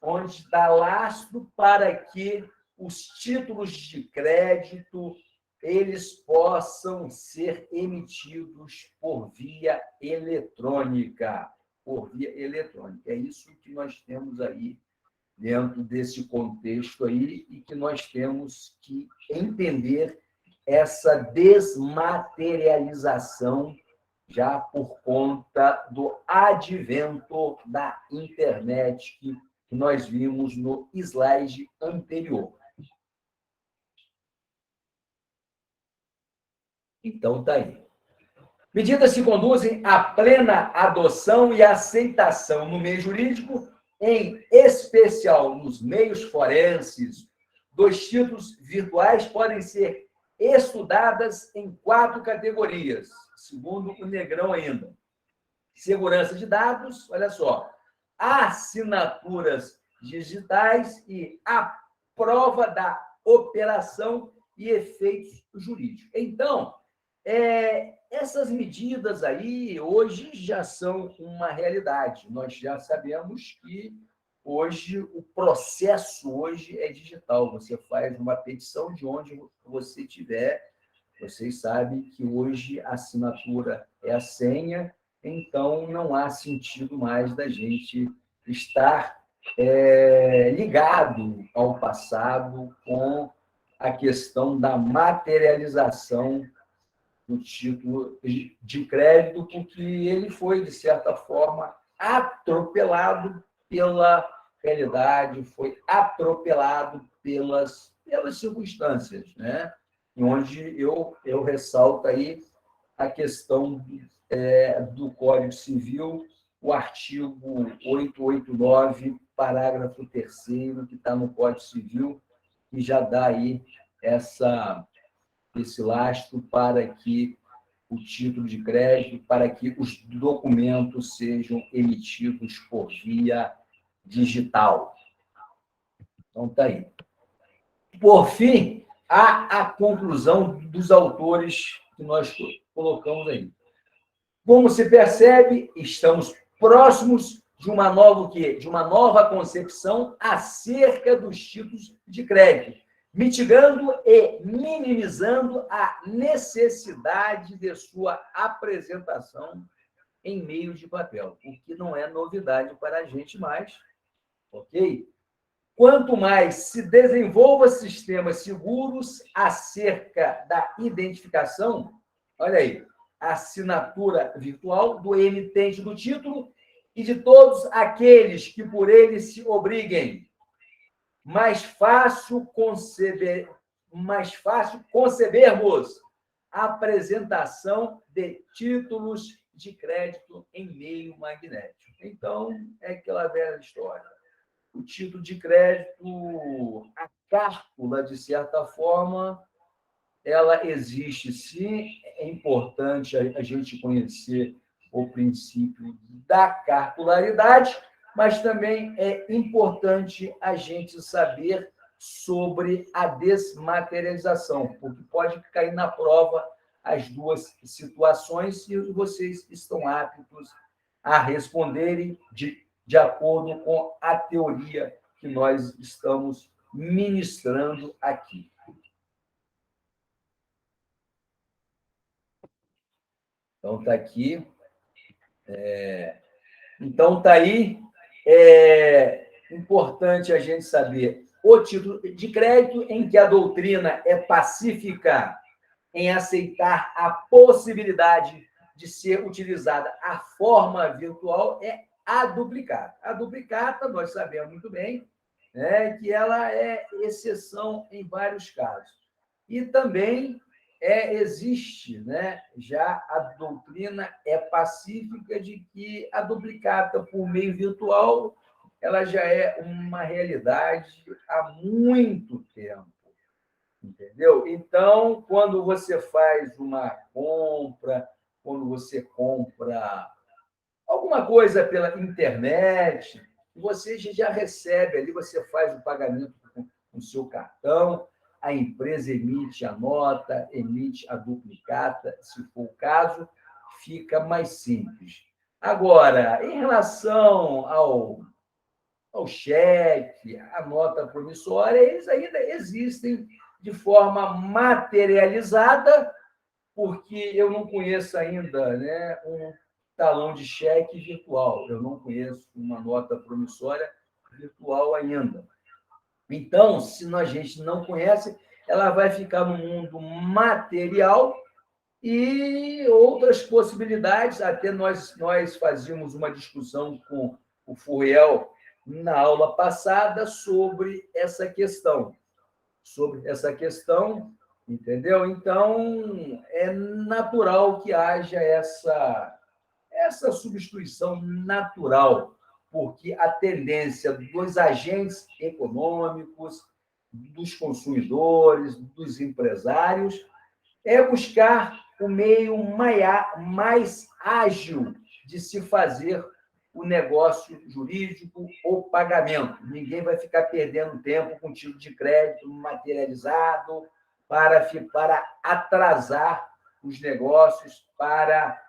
onde dá lastro para que os títulos de crédito eles possam ser emitidos por via eletrônica. É isso que nós temos aí dentro desse contexto aí, e que nós temos que entender essa desmaterialização já por conta do advento da internet que nós vimos no slide anterior. Então, está aí. Medidas que conduzem à plena adoção e aceitação no meio jurídico, em especial nos meios forenses, dos títulos virtuais podem ser estudadas em 4 categorias, segundo o Negrão ainda. Segurança de dados, olha só, assinaturas digitais e a prova da operação e efeitos jurídicos. Então, essas medidas aí hoje já são uma realidade. Nós já sabemos que hoje o processo hoje é digital. Você faz uma petição de onde você estiver. Vocês sabem que hoje a assinatura é a senha, então não há sentido mais da gente estar ligado ao passado com a questão da materialização do título de crédito, porque ele foi, de certa forma, atropelado pela realidade, foi atropelado pelas circunstâncias, né? Onde eu ressalto aí a questão do Código Civil, o artigo 889, parágrafo 3º, que está no Código Civil, que já dá aí esse lastro para que o título de crédito, para que os documentos sejam emitidos por via digital. Então, está aí. Por fim, a conclusão dos autores que nós colocamos aí. Como se percebe, estamos próximos de uma nova concepção acerca dos títulos de crédito, mitigando e minimizando a necessidade de sua apresentação em meio de papel, o que não é novidade para a gente mais, ok? Quanto mais se desenvolva sistemas seguros acerca da identificação, olha aí, assinatura virtual do emitente do título e de todos aqueles que por ele se obriguem, mais fácil concebermos a apresentação de títulos de crédito em meio magnético. Então, é aquela velha história. O título de crédito, a cárpula, de certa forma, ela existe sim. É importante a gente conhecer o princípio da carpularidade, mas também é importante a gente saber sobre a desmaterialização, porque pode cair na prova as duas situações e vocês estão aptos a responderem de acordo com a teoria que nós estamos ministrando aqui. Então, está aqui. Então, está aí. É importante a gente saber o título de crédito, em que a doutrina é pacífica em aceitar a possibilidade de ser utilizada a forma virtual, é a duplicata. A duplicata, nós sabemos muito bem, né, que ela é exceção em vários casos. E também existe, né, já a doutrina é pacífica de que a duplicata por meio virtual ela já é uma realidade há muito tempo, entendeu? Então, quando você faz uma compra, quando você compra alguma coisa pela internet, você já recebe ali, você faz o pagamento com o seu cartão, a empresa emite a nota, emite a duplicata, se for o caso, fica mais simples. Agora, em relação ao cheque, à nota promissória, eles ainda existem de forma materializada, porque eu não conheço ainda, né, um talão de cheque virtual, eu não conheço uma nota promissória virtual ainda. Então, se a gente não conhece, ela vai ficar no mundo material e outras possibilidades. Até nós fazíamos uma discussão com o Furriel na aula passada sobre essa questão, entendeu? Então, é natural que haja essa substituição natural, porque a tendência dos agentes econômicos, dos consumidores, dos empresários, é buscar o meio mais ágil de se fazer o negócio jurídico ou pagamento. Ninguém vai ficar perdendo tempo com título de crédito materializado para atrasar os negócios, para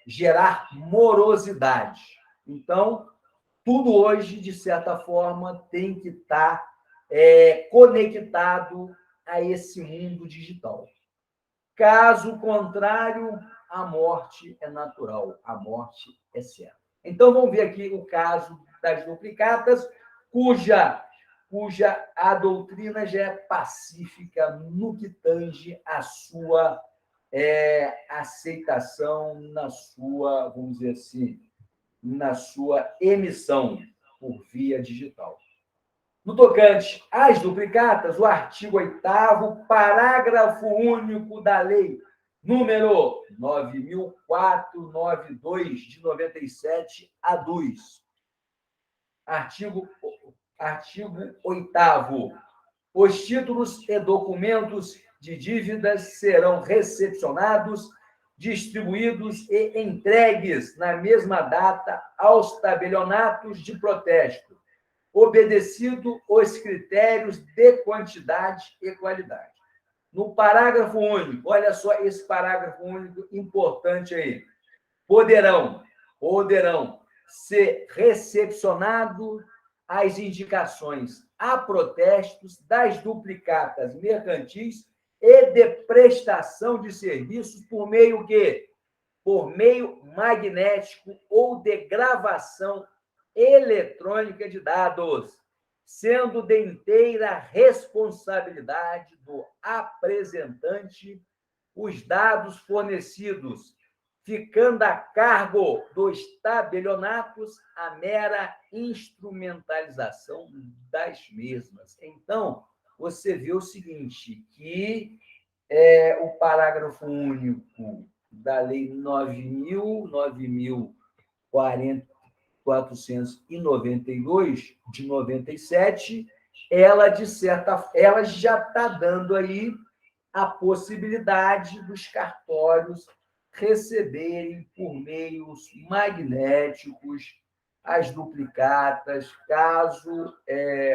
gerar morosidade. Então, tudo hoje, de certa forma, tem que estar conectado a esse mundo digital. Caso contrário, a morte é natural, a morte é certa. Então, vamos ver aqui o caso das duplicatas, cuja a doutrina já é pacífica no que tange a sua aceitação na sua, vamos dizer assim, na sua emissão por via digital. No tocante às duplicatas, o artigo 8º, parágrafo único da lei número 9.492, de 97, aduz. Artigo 8º. Os títulos e documentos de dívidas serão recepcionados, distribuídos e entregues na mesma data aos tabelionatos de protesto, obedecido os critérios de quantidade e qualidade. No parágrafo único, olha só esse parágrafo único importante aí. Poderão ser recepcionado as indicações a protestos das duplicatas mercantis e de prestação de serviços por meio magnético ou de gravação eletrônica de dados, sendo de inteira responsabilidade do apresentante os dados fornecidos, ficando a cargo dos tabelionatos a mera instrumentalização das mesmas. Então, você vê o seguinte, que o parágrafo único da Lei 9.492, de 97, ela já está dando aí a possibilidade dos cartórios receberem por meios magnéticos as duplicatas, caso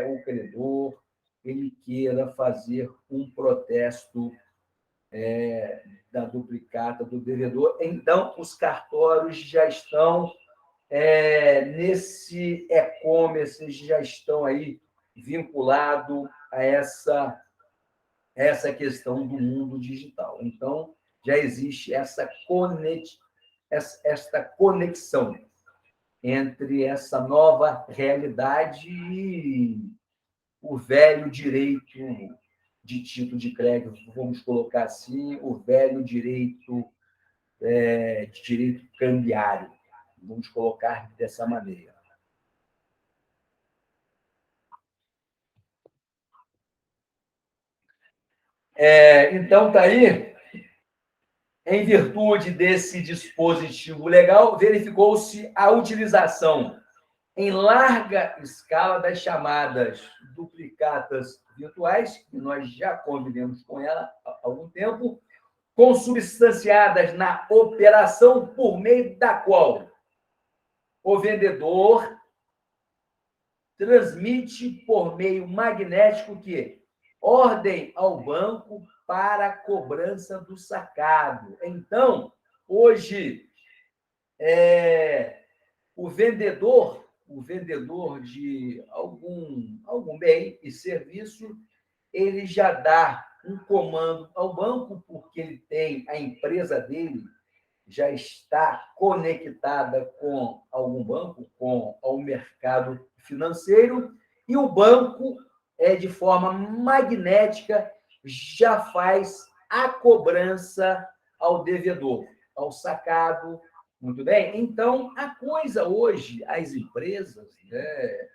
o credor ele queira fazer um protesto da duplicata do devedor. Então, os cartórios já estão nesse e-commerce, já estão aí vinculados a essa questão do mundo digital. Então, já existe esta conexão entre essa nova realidade e o velho direito de título de crédito, vamos colocar assim, o velho direito de direito cambiário, vamos colocar dessa maneira. Então, está aí, em virtude desse dispositivo legal, verificou-se a utilização em larga escala das chamadas duplicatas virtuais, que nós já convivemos com ela há algum tempo, consubstanciadas na operação por meio da qual o vendedor transmite por meio magnético que ordem ao banco para a cobrança do sacado. Então, hoje, o vendedor de algum bem e serviço, ele já dá um comando ao banco, porque ele tem a empresa dele já está conectada com algum banco, com o mercado financeiro, e o banco, de forma magnética, já faz a cobrança ao devedor, ao sacado. Muito bem? Então, a coisa hoje, as empresas, né,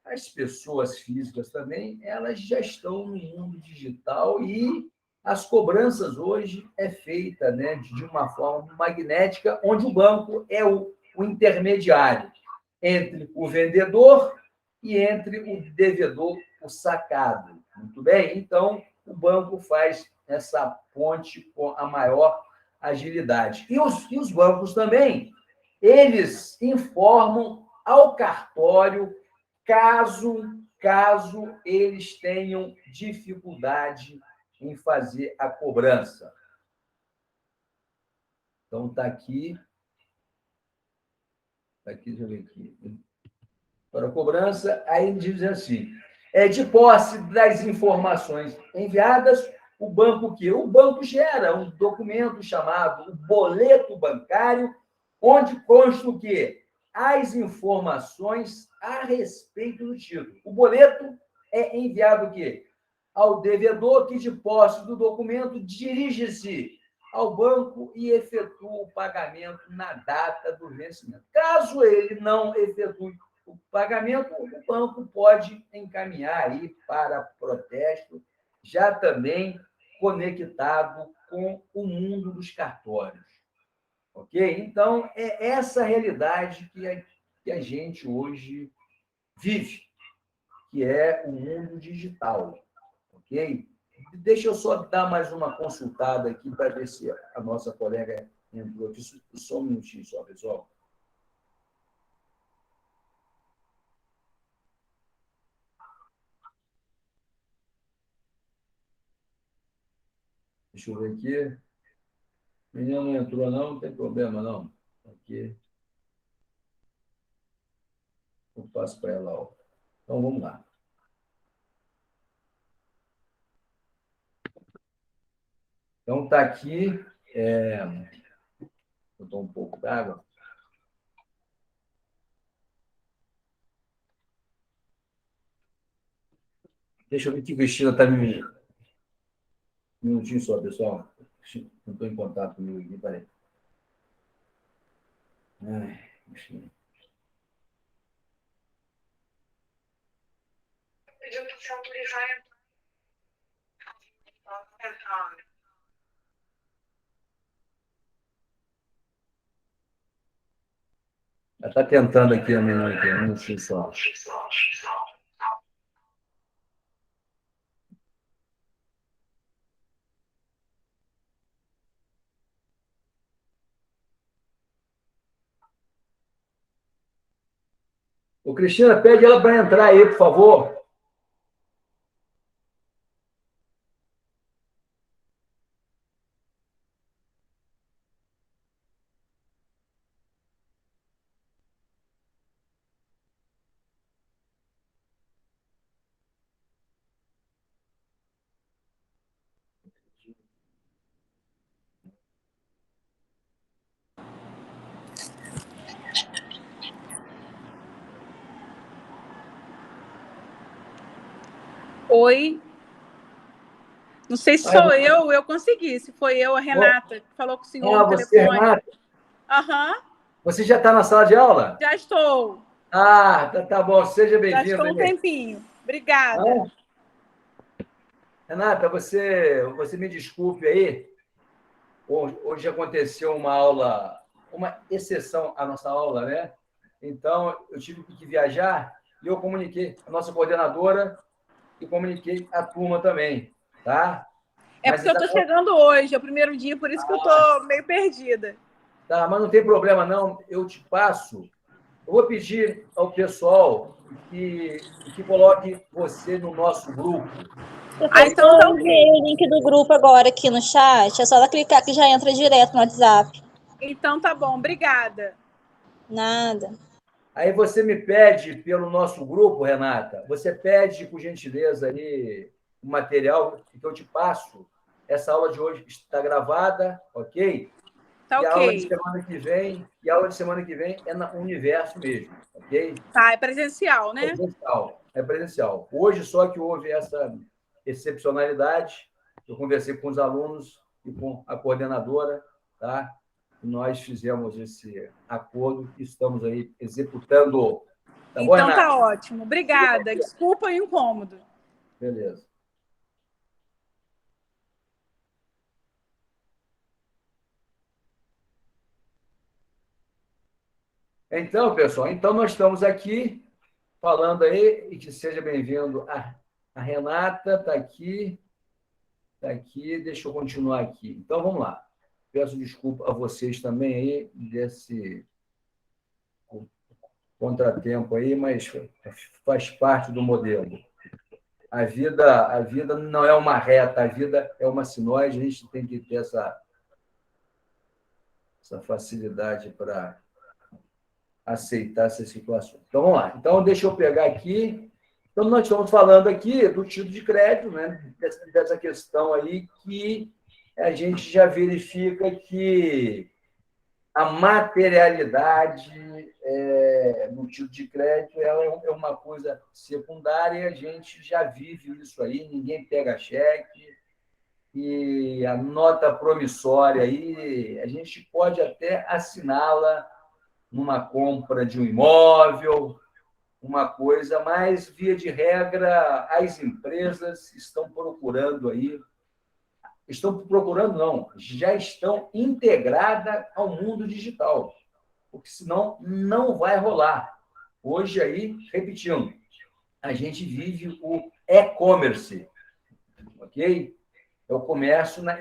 as pessoas físicas também, elas já estão no mundo digital e as cobranças hoje feita, né, de uma forma magnética, onde o banco é o intermediário entre o vendedor e entre o devedor, o sacado. Muito bem? Então, o banco faz essa ponte com a maior agilidade. E os bancos também, eles informam ao cartório caso eles tenham dificuldade em fazer a cobrança. Então, está aqui. Deixa eu ver aqui. Para a cobrança, aí ele diz assim: de posse das informações enviadas, o banco gera um documento chamado boleto bancário, onde consta o quê? As informações a respeito do título. O boleto é enviado o quê? Ao devedor, que, de posse do documento, dirige-se ao banco e efetua o pagamento na data do vencimento. Caso ele não efetue o pagamento, o banco pode encaminhar aí para protesto, já também conectado com o mundo dos cartórios. Ok? Então, é essa realidade que a gente hoje vive, que é o mundo digital. Ok? Deixa eu só dar mais uma consultada aqui para ver se a nossa colega entrou aqui. Só um minutinho só, pessoal. Deixa eu ver aqui. O menino não entrou, não tem problema, não. Aqui. Eu passo para ela. Ó. Então, vamos lá. Então, está aqui. Eu tomo um pouco d'água. Deixa eu ver que Cristina está me... Um minutinho só, pessoal. Não estou em contato comigo aqui, peraí. Cristina.
Pediu para se autorizar.
Ela está tentando aqui a menina aqui, um minutinho só. Ô, Cristina, pede ela para entrar aí, por favor.
Oi. Não sei se sou eu consegui. Se foi eu, a Renata, que falou com o senhor no
você,
telefone.
Renata?
Aham.
Você já está na sala de aula?
Já estou.
Tá bom. Seja bem-vinda.
Já estou um tempinho. Obrigada.
Renata, você me desculpe aí. Hoje aconteceu uma aula, uma exceção à nossa aula, né? Então, eu tive que viajar e eu comuniquei a nossa coordenadora e comuniquei a turma também, tá?
É
Mas
porque eu estou chegando hoje, é o primeiro dia, por isso que eu estou meio perdida.
Tá, mas não tem problema, não. Eu te passo. Eu vou pedir ao pessoal que coloque você no nosso grupo.
Então tá
Eu
ok.
enviei o link do grupo agora aqui no chat. É só ela clicar que já entra direto no WhatsApp.
Então tá bom, obrigada.
Nada.
Aí você me pede pelo nosso grupo, Renata, você pede, por gentileza, aí o material que eu te passo. Essa aula de hoje está gravada, ok?
Tá
E a aula de
ok.
semana que vem é no universo mesmo, ok?
Tá, é presencial, né?
É presencial. Hoje só que houve essa excepcionalidade. Eu conversei com os alunos e com a coordenadora, tá? Nós fizemos esse acordo e estamos aí executando. Tá bom,
Então
Renata?
tá ótimo. Obrigada. Desculpa o incômodo.
Beleza. Então, pessoal, nós estamos aqui falando aí, e que seja bem-vindo a Renata, está aqui, deixa eu continuar aqui. Então, vamos lá. Peço desculpa a vocês também aí desse contratempo aí, mas faz parte do modelo. A vida não é uma reta, a vida é uma sinuoide, a gente tem que ter essa facilidade para aceitar essas situações. Então, vamos lá. Então, deixa eu pegar aqui. Então, nós estamos falando aqui do título de crédito, né? Dessa questão aí que a gente já verifica que a materialidade no título de crédito ela é uma coisa secundária e a gente já vive isso aí, ninguém pega cheque e a nota promissória aí, a gente pode até assiná-la numa compra de um imóvel, uma coisa, mas, via de regra, as empresas estão procurando não, já estão integradas ao mundo digital, porque senão não vai rolar. Hoje aí, repetindo, a gente vive o e-commerce, ok? É o comércio na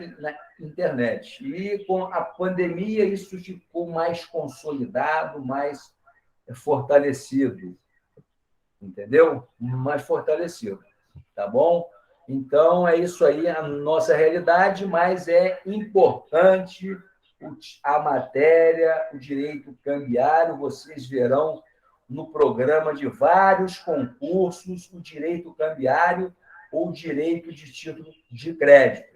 internet. E com a pandemia isso ficou mais consolidado, mais fortalecido, entendeu? Mais fortalecido, tá bom? Então, é isso aí, a nossa realidade, mas é importante a matéria, o direito cambiário, vocês verão no programa de vários concursos o direito cambiário ou direito de título de crédito,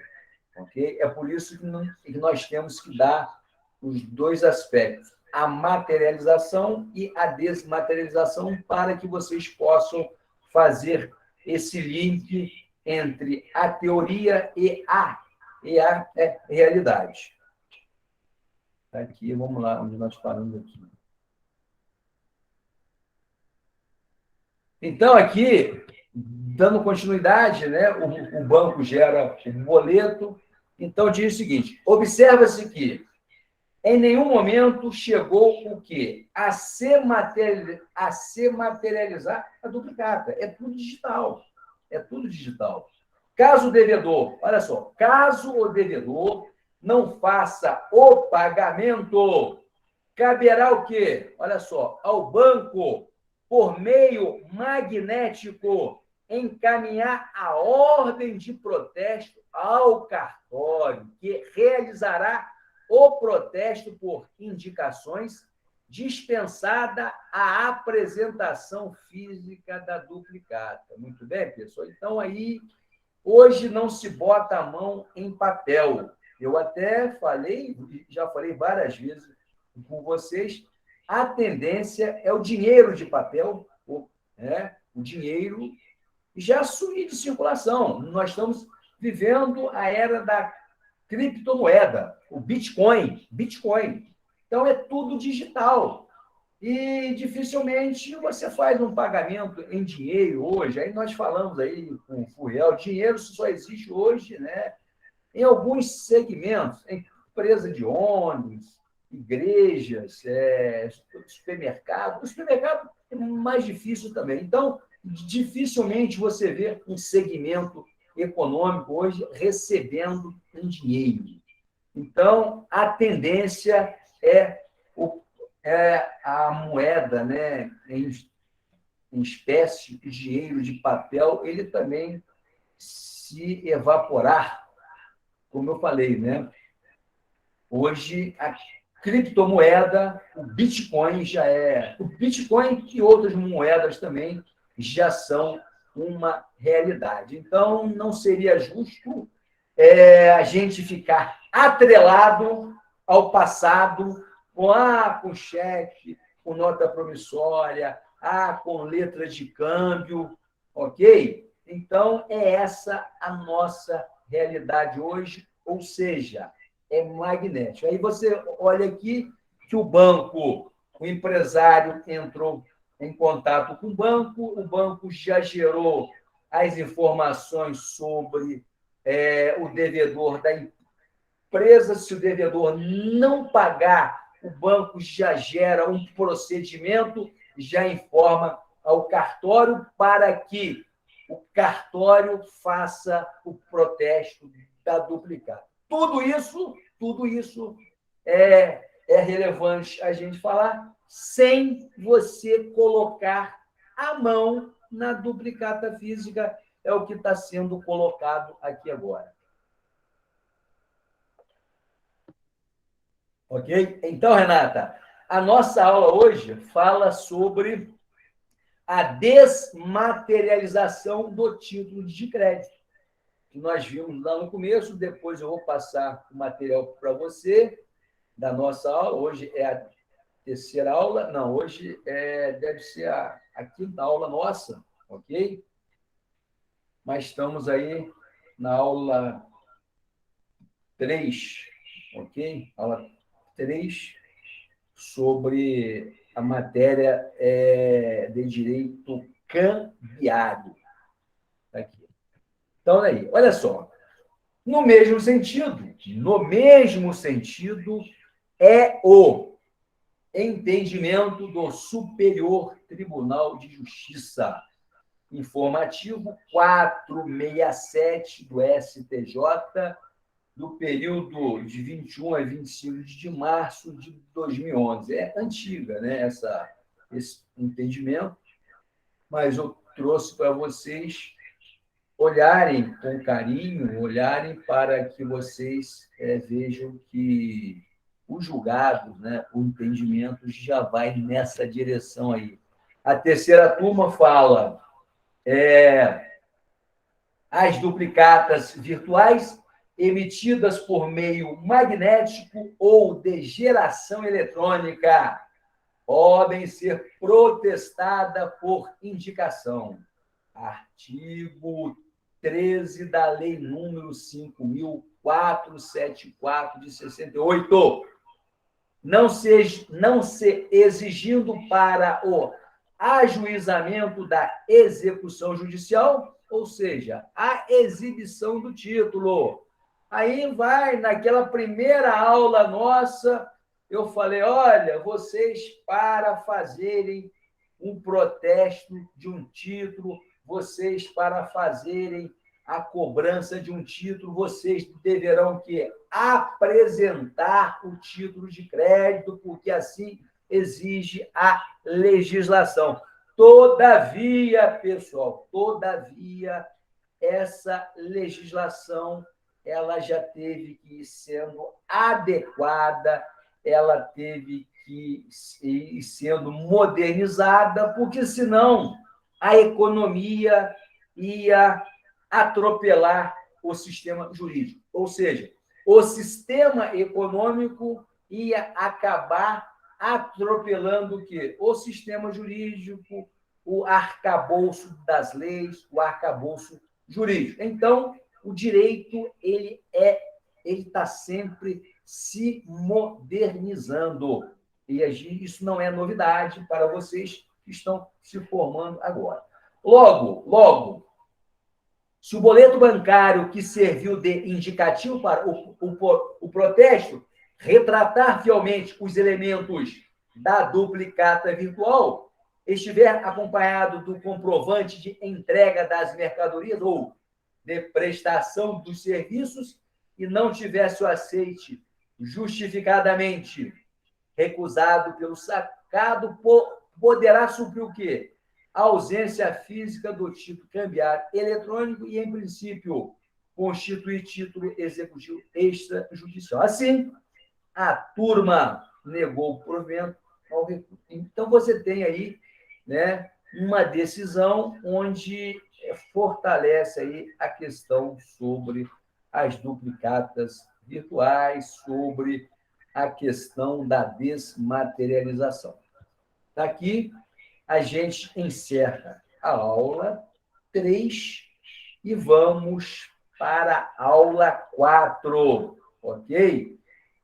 ok? É por isso que nós temos que dar os dois aspectos, a materialização e a desmaterialização, para que vocês possam fazer esse link entre a teoria e a realidade. Aqui, vamos lá, onde nós paramos aqui. Então, aqui, dando continuidade, né, o banco gera um boleto. Então, diz o seguinte, observa-se que em nenhum momento chegou o quê? A se materializar a duplicata. É tudo digital. É tudo digital. Caso o devedor, olha só, caso o devedor não faça o pagamento, caberá o quê? Olha só, ao banco, por meio magnético, encaminhar a ordem de protesto ao cartório, que realizará o protesto por indicações, dispensada a apresentação física da duplicata. Muito bem, pessoal? Então, aí, hoje não se bota a mão em papel. Eu até falei, já falei várias vezes com vocês, a tendência é o dinheiro de papel, né? O dinheiro já sumir de circulação. Nós estamos vivendo a era da criptomoeda, o Bitcoin. Então, é tudo digital. E dificilmente você faz um pagamento em dinheiro hoje. Aí nós falamos aí com o Furiel, dinheiro só existe hoje, né, em alguns segmentos, em empresa de ônibus, igrejas, supermercado. O supermercado é mais difícil também. Então, dificilmente você vê um segmento econômico hoje recebendo em dinheiro. Então, a tendência é a moeda, né, em espécie, o dinheiro de papel, ele também se evaporar, como eu falei, né? Hoje, a criptomoeda, o Bitcoin já é... O Bitcoin e outras moedas também já são uma realidade. Então, não seria justo a gente ficar atrelado ao passado com cheque, com nota promissória, com letra de câmbio, ok? Então, é essa a nossa realidade hoje, ou seja, é magnético. Aí você olha aqui que o empresário entrou em contato com o banco já gerou as informações sobre o devedor da empresa. Se o devedor não pagar, o banco já gera um procedimento, já informa ao cartório para que o cartório faça o protesto da duplicata. Tudo isso é relevante a gente falar sem você colocar a mão na duplicata física, é o que está sendo colocado aqui agora. Ok? Então, Renata, a nossa aula hoje fala sobre a desmaterialização do título de crédito, que nós vimos lá no começo. Depois eu vou passar o material para você da nossa aula. Hoje é a terceira aula. Não, hoje deve ser a quinta aula nossa, ok? Mas estamos aí na aula 3, ok? Aula 3, sobre a matéria de direito cambiário. Aqui. Então, aí, olha só. No mesmo sentido, é o entendimento do Superior Tribunal de Justiça, informativo 467 do STJ, do período de 21 a 25 de março de 2011. É antiga, né, esse entendimento, mas eu trouxe para vocês olharem com carinho, olharem para que vocês vejam que o julgado, né, o entendimento já vai nessa direção aí. A terceira turma fala as duplicatas virtuais emitidas por meio magnético ou de geração eletrônica podem ser protestadas por indicação. Artigo 13 da Lei número 5.474 de 68. Não se exigindo para o ajuizamento da execução judicial, ou seja, a exibição do título. Aí vai, naquela primeira aula nossa, eu falei, olha, vocês, para fazerem um protesto de um título, vocês, para fazerem a cobrança de um título, vocês deverão que apresentar o título de crédito, porque assim exige a legislação. Todavia, pessoal, essa legislação ela já teve que ir sendo adequada, ela teve que ir sendo modernizada, porque senão a economia ia atropelar o sistema jurídico. Ou seja, o sistema econômico ia acabar atropelando o quê? O sistema jurídico, o arcabouço das leis, o arcabouço jurídico. Então, o direito ele está sempre se modernizando. e agir. Isso não é novidade para vocês que estão se formando agora. Logo, se o boleto bancário que serviu de indicativo para o protesto retratar fielmente os elementos da duplicata virtual, estiver acompanhado do comprovante de entrega das mercadorias ou de prestação dos serviços e não tivesse o aceite justificadamente recusado pelo sacado, poderá suprir o quê? A ausência física do título cambiário eletrônico e, em princípio, constituir título executivo extrajudicial. Assim, a turma negou o provimento ao recurso. Então, você tem aí, né, uma decisão onde fortalece aí a questão sobre as duplicatas virtuais, sobre a questão da desmaterialização. Daqui, a gente encerra a aula 3 e vamos para a aula 4, ok?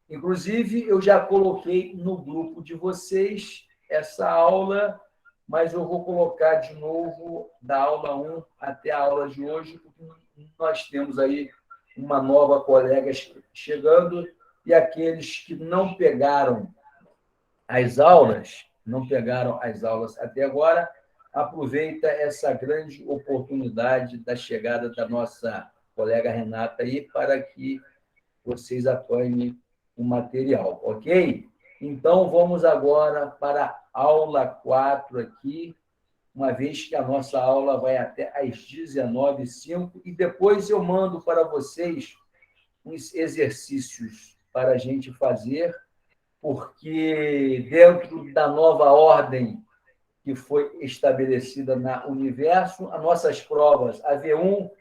Inclusive, eu já coloquei no grupo de vocês essa aula, mas eu vou colocar de novo da aula 1 até a aula de hoje, porque nós temos aí uma nova colega chegando e aqueles que não pegaram as aulas até agora, aproveita essa grande oportunidade da chegada da nossa colega Renata aí para que vocês apanhem o material, ok? Então, vamos agora para a aula 4 aqui, uma vez que a nossa aula vai até às 19h05, e depois eu mando para vocês uns exercícios para a gente fazer, porque dentro da nova ordem que foi estabelecida na Universo, as nossas provas, a V1,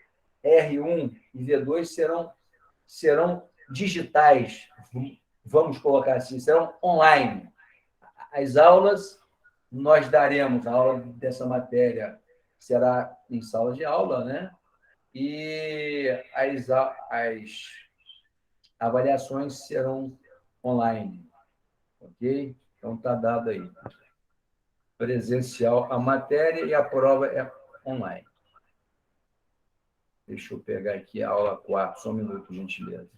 R1 e V2, serão digitais, vamos colocar assim, serão online. As aulas, nós daremos, a aula dessa matéria será em sala de aula, né? E as avaliações serão online, ok? Então, está dado aí. Presencial a matéria e a prova é online. Deixa eu pegar aqui a aula 4, só um minuto, por gentileza.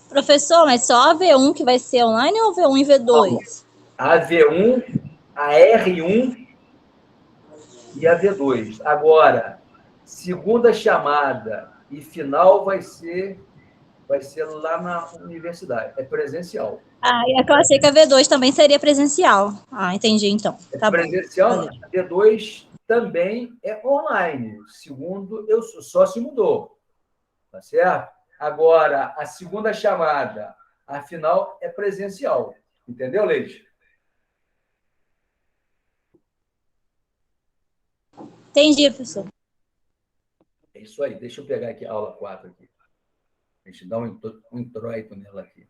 Professor, mas só a V1 que vai ser online ou V1 e V2?
A V1, a R1 e a V2. Agora, segunda chamada e final vai ser lá na universidade. É presencial.
Ah, é que eu achei que a V2 também seria presencial. Ah, entendi, então. Tá
presencial,
bom.
a V2 também é online. Segundo, só se mudou. Tá certo? Agora, a segunda chamada, a final, é presencial. Entendeu, Leite?
Entendi, professor.
É isso aí. Deixa eu pegar aqui a aula 4 aqui. A gente dá um introito nela aqui.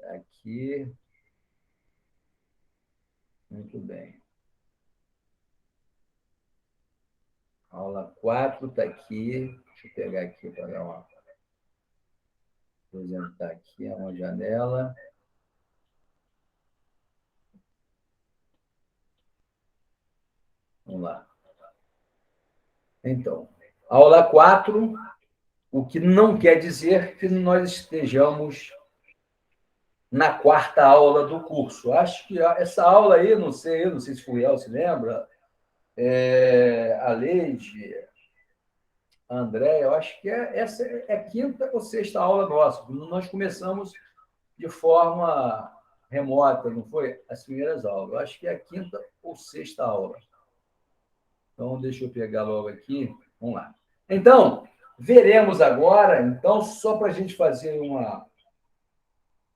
Aqui. Muito bem. Aula 4 está aqui. Deixa eu pegar aqui para dar uma. Apresentar aqui uma janela. Vamos lá. Então, aula 4, o que não quer dizer que nós estejamos na quarta aula do curso. Acho que essa aula aí, não sei se o Furiel se lembra, a Leide, a André, eu acho que essa é a quinta ou sexta aula nossa. Nós começamos de forma remota, não foi? As primeiras aulas. Eu acho que é a quinta ou sexta aula. Então, deixa eu pegar logo aqui. Vamos lá. Então, veremos agora, então, só para a gente fazer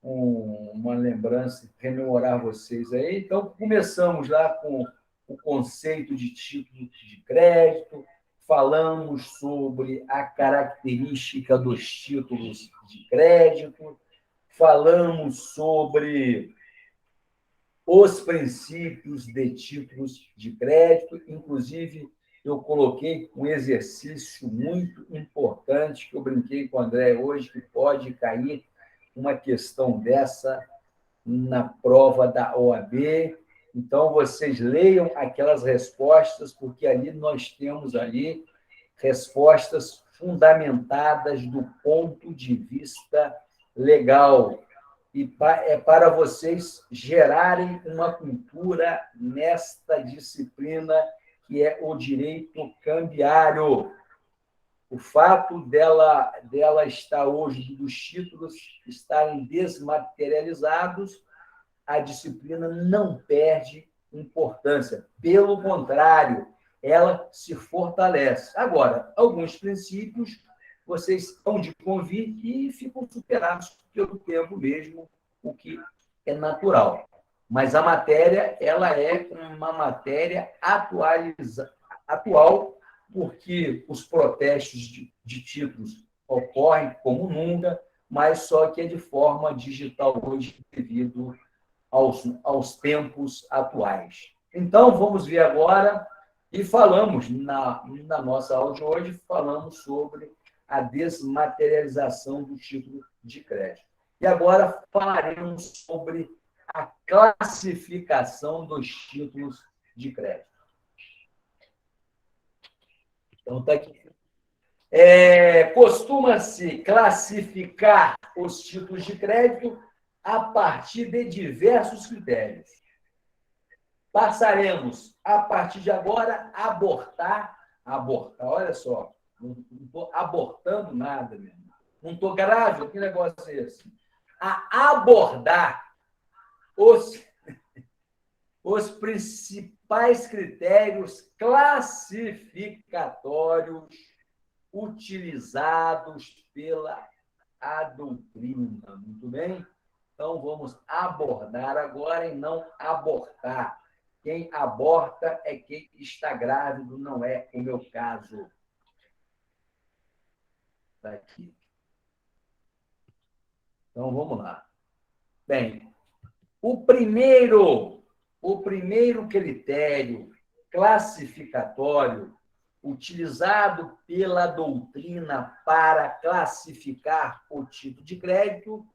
uma lembrança, rememorar vocês aí. Então, começamos lá com o conceito de título de crédito, falamos sobre a característica dos títulos de crédito, falamos sobre os princípios de títulos de crédito. Inclusive, eu coloquei um exercício muito importante que eu brinquei com o André hoje, que pode cair uma questão dessa na prova da OAB. Então, vocês leiam aquelas respostas, porque ali nós temos ali respostas fundamentadas do ponto de vista legal. E é para vocês gerarem uma cultura nesta disciplina que é o direito cambiário. O fato dela estar hoje, dos títulos estarem desmaterializados, a disciplina não perde importância. Pelo contrário, ela se fortalece. Agora, alguns princípios vocês hão de convir e ficam superados pelo tempo mesmo, o que é natural. Mas a matéria, ela é uma matéria atual, porque os protestos de títulos ocorrem como nunca, mas só que é de forma digital hoje, devido aos tempos atuais. Então, vamos ver agora, e falamos, na nossa aula de hoje, falamos sobre a desmaterialização do título de crédito. E agora falaremos sobre a classificação dos títulos de crédito. Então, está aqui. Costuma-se classificar os títulos de crédito a partir de diversos critérios. Passaremos, a partir de agora, a abortar, olha só, não estou abortando nada, meu irmão. Não estou grávida, que negócio é esse? A abordar os principais critérios classificatórios utilizados pela doutrina. Muito bem? Então, vamos abordar agora e não abortar. Quem aborta é quem está grávido, não é o meu caso. Está aqui. Então, vamos lá. Bem, o primeiro critério classificatório utilizado pela doutrina para classificar o título de crédito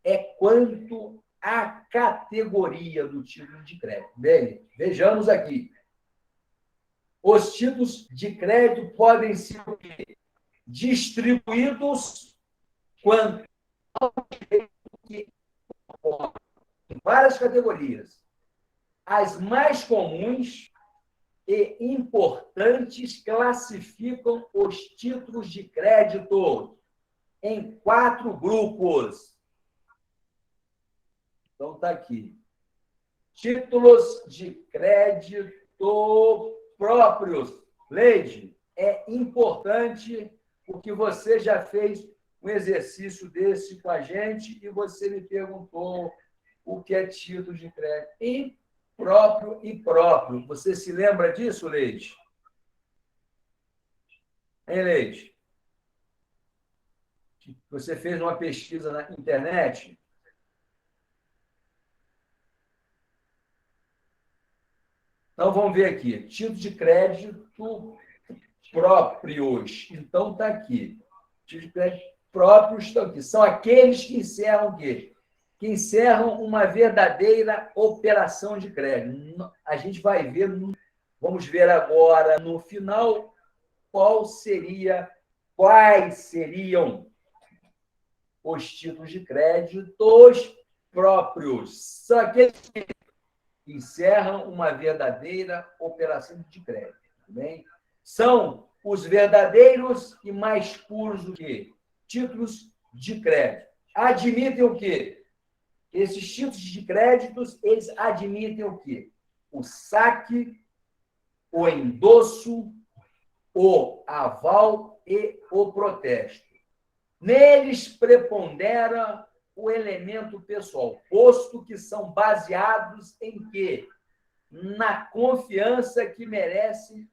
é quanto à categoria do título de crédito. Bem, vejamos aqui. Os títulos de crédito podem ser distribuídos em várias categorias. As mais comuns e importantes classificam os títulos de crédito em 4 grupos. Então, está aqui. Títulos de crédito próprios. Leide, é importante, porque você já fez um exercício desse com a gente e você me perguntou o que é título de crédito. Próprio e próprio. Você se lembra disso, Leide? Hein, Leide? Você fez uma pesquisa na internet? Então, vamos ver aqui. Título de crédito próprios. Então, está aqui. Título de crédito próprios estão aqui. São aqueles que encerram o quê? Que encerram uma verdadeira operação de crédito. A gente vai ver, vamos ver agora, no final, quais seriam os títulos de crédito próprios. São aqueles que encerram uma verdadeira operação de crédito. Bem? São os verdadeiros e mais puros do que? Títulos de crédito. Admitem o quê? Esses títulos de créditos, eles admitem o quê? O saque, o endosso, o aval e o protesto. Neles prepondera o elemento pessoal, posto que são baseados em quê? Na confiança que merecem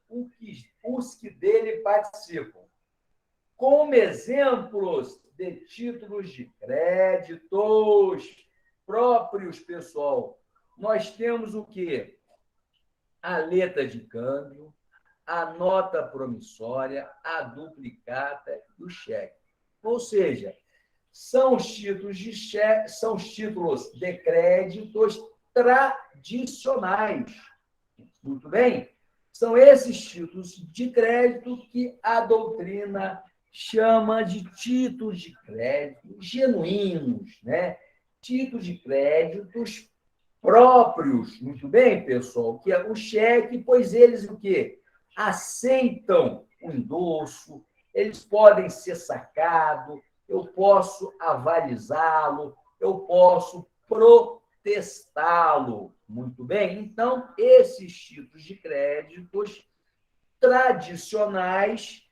os que dele participam. Como exemplos de títulos de créditos próprios, pessoal, nós temos o quê? A letra de câmbio, a nota promissória, a duplicata e o cheque. Ou seja, são os títulos de cheque, são os títulos de créditos tradicionais. Muito bem? São esses títulos de crédito que a doutrina chama de títulos de crédito genuínos, né? Títulos de créditos próprios. Muito bem, pessoal? Que é o cheque, pois eles o quê? Aceitam o endosso, eles podem ser sacados, eu posso avalizá-lo, eu posso protestá-lo. Muito bem? Então, esses títulos de créditos tradicionais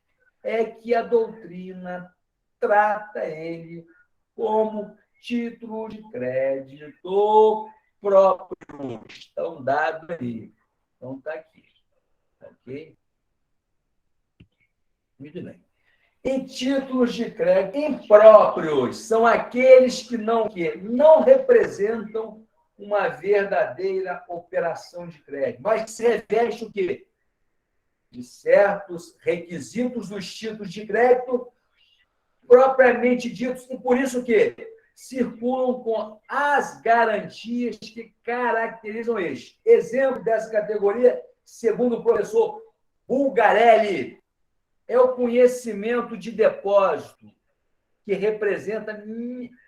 é que a doutrina trata ele como título de crédito próprio. Estão dados aí. Então, está aqui. Ok? Muito bem. E títulos de crédito impróprios são aqueles que não representam uma verdadeira operação de crédito, mas que se reveste o quê? De certos requisitos dos títulos de crédito propriamente ditos, e por isso que circulam com as garantias que caracterizam este. Exemplo dessa categoria, segundo o professor Bulgarelli, é o conhecimento de depósito, que representa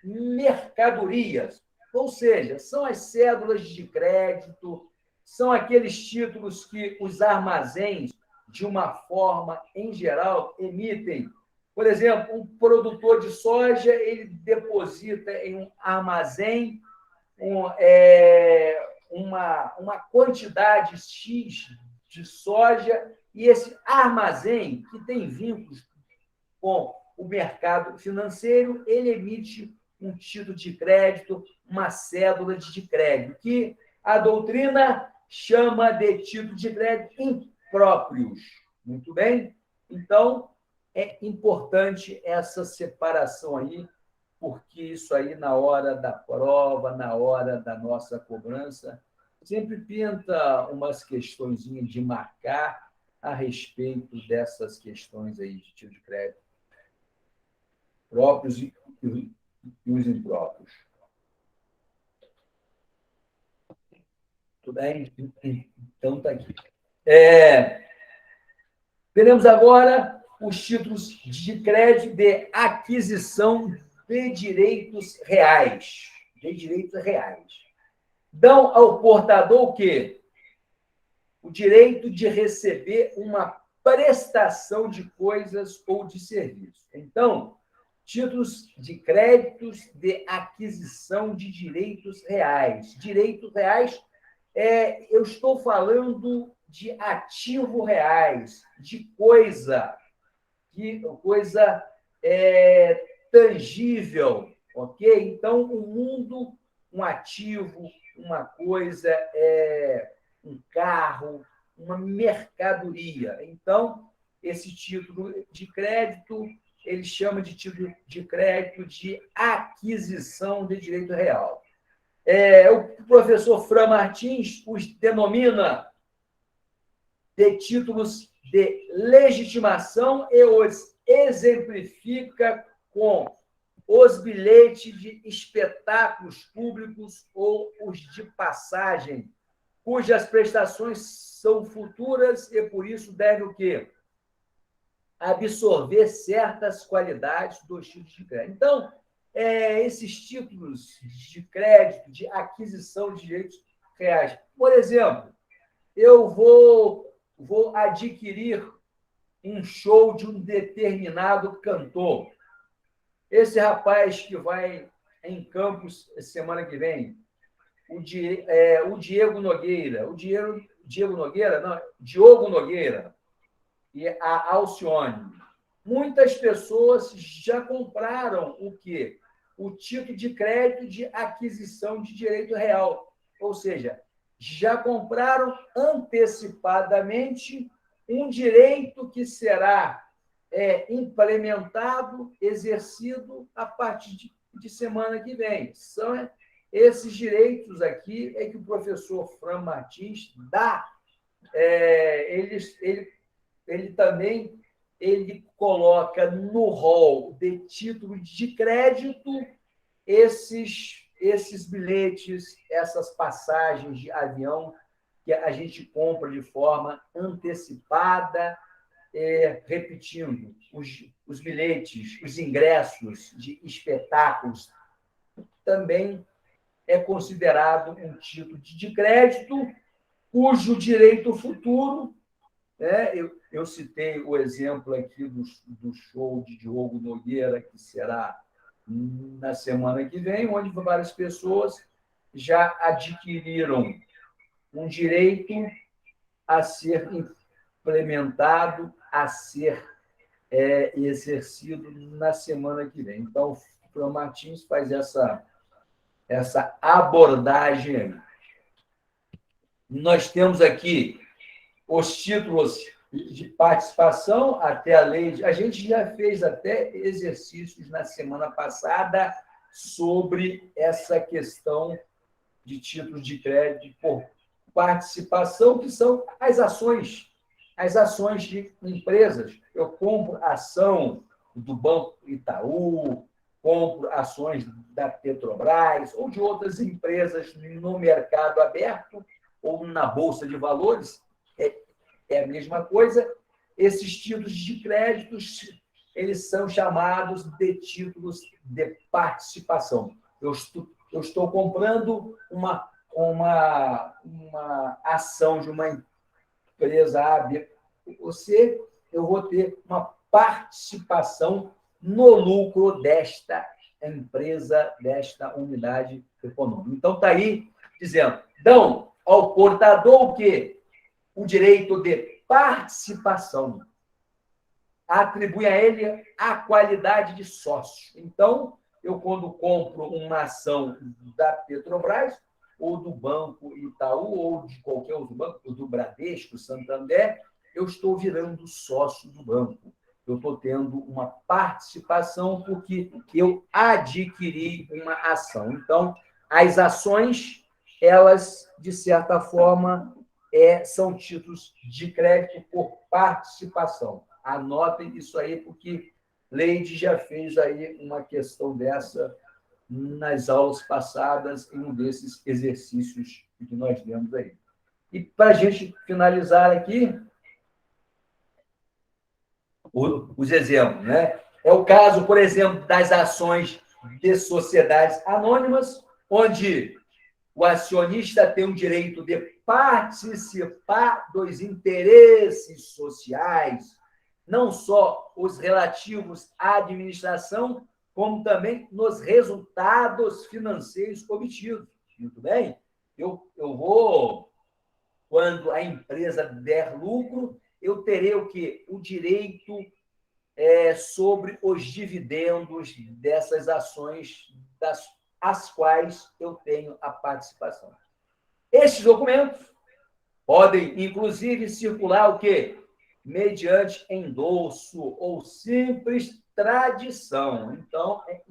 mercadorias, ou seja, são as cédulas de crédito, são aqueles títulos que os armazéns, de uma forma em geral, emitem. Por exemplo, um produtor de soja, ele deposita em um armazém uma quantidade X de soja, e esse armazém, que tem vínculos com o mercado financeiro, ele emite um título de crédito, uma cédula de crédito, que a doutrina chama de título de crédito impróprios. Muito bem? Então, é importante essa separação aí, porque isso aí, na hora da prova, na hora da nossa cobrança, sempre pinta umas questõezinhas de marcar a respeito dessas questões aí de título de crédito próprios e os impróprios. Tudo bem? Então, está aqui. Veremos agora os títulos de crédito de aquisição de direitos reais. De direitos reais. Dão ao portador o quê? O direito de receber uma prestação de coisas ou de serviços. Então, títulos de créditos de aquisição de direitos reais. Direitos reais, eu estou falando de ativos reais, de coisa tangível, ok? Então, o mundo, um ativo, uma coisa, um carro, uma mercadoria. Então, esse título de crédito, ele chama de título de crédito de aquisição de direito real. O professor Fran Martins os denomina de títulos de legitimação e os exemplifica com os bilhetes de espetáculos públicos ou os de passagem, cujas prestações são futuras e, por isso, devem o quê? Absorver certas qualidades dos títulos de crédito. Então, esses títulos de crédito, de aquisição de direitos reais. Por exemplo, eu vou adquirir um show de um determinado cantor. Esse rapaz que vai em Campos semana que vem, o Diego Nogueira, Diogo Nogueira e a Alcione. Muitas pessoas já compraram o quê? O título de crédito de aquisição de direito real. Ou seja, já compraram antecipadamente um direito que será implementado, exercido a partir de semana que vem. esses direitos aqui é que o professor Fran Martins dá. Ele também coloca no rol de título de crédito esses bilhetes, essas passagens de avião que a gente compra de forma antecipada, repetindo, os bilhetes, os ingressos de espetáculos também é considerado um título de crédito, cujo direito futuro, né? Eu citei o exemplo aqui do show de Diogo Nogueira, que será na semana que vem, onde várias pessoas já adquiriram um direito a ser implementado, a ser exercido na semana que vem. Então, o Fran Martins faz essa abordagem. Nós temos aqui os títulos de participação até a lei. A gente já fez até exercícios na semana passada sobre essa questão de títulos de crédito por participação, que são as ações de empresas. Eu compro ação do Banco Itaú, compro ações da Petrobras ou de outras empresas no mercado aberto ou na Bolsa de Valores. É a mesma coisa. Esses títulos de créditos, eles são chamados de títulos de participação. Eu estou comprando uma ação de uma empresa A, B ou C, eu vou ter uma participação no lucro desta empresa, desta unidade econômica. Então, está aí dizendo, dão ao portador o quê? O direito de participação. Atribui a ele a qualidade de sócio. Então, eu, quando compro uma ação da Petrobras, ou do Banco Itaú, ou de qualquer outro banco, do Bradesco, Santander, eu estou virando sócio do banco. Eu estou tendo uma participação porque eu adquiri uma ação. Então, as ações, elas, de certa forma, são títulos de crédito por participação. Anotem isso aí, porque Leide já fez aí uma questão dessa nas aulas passadas, em um desses exercícios que nós demos aí. E, para a gente finalizar aqui, os exemplos, né? É o caso, por exemplo, das ações de sociedades anônimas, onde o acionista tem o direito de participar dos interesses sociais, não só os relativos à administração, como também nos resultados financeiros obtidos. Muito bem? Eu vou, quando a empresa der lucro, eu terei o quê? O direito sobre os dividendos dessas ações as quais eu tenho a participação. Estes documentos podem, inclusive, circular o quê? Mediante endosso ou simples tradição. Então, é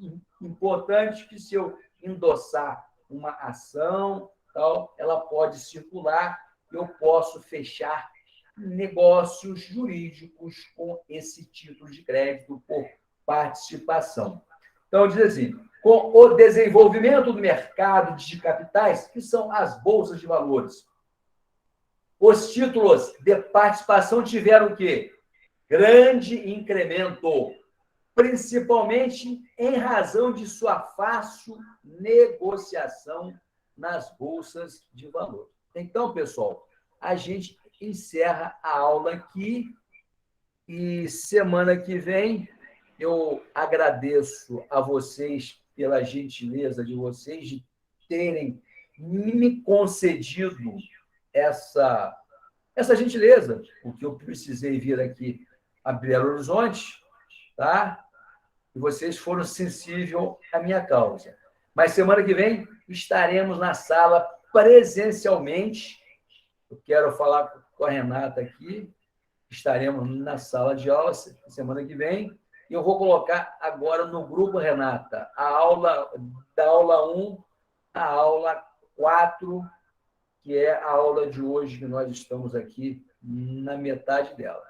importante que, se eu endossar uma ação, tal, ela pode circular, eu posso fechar negócios jurídicos com esse título de crédito por participação. Então, diz assim, com o desenvolvimento do mercado de capitais, que são as bolsas de valores, os títulos de participação tiveram o quê? Grande incremento, principalmente em razão de sua fácil negociação nas bolsas de valores. Então, pessoal, a gente encerra a aula aqui e semana que vem eu agradeço a vocês pela gentileza de vocês de terem me concedido essa gentileza, porque eu precisei vir aqui a Belo Horizonte, tá? E vocês foram sensíveis à minha causa. Mas semana que vem estaremos na sala presencialmente. Eu quero falar com a Renata aqui. Estaremos na sala de aula semana que vem. Eu vou colocar agora no grupo, Renata, a aula da aula 1 a aula 4, que é a aula de hoje, que nós estamos aqui na metade dela.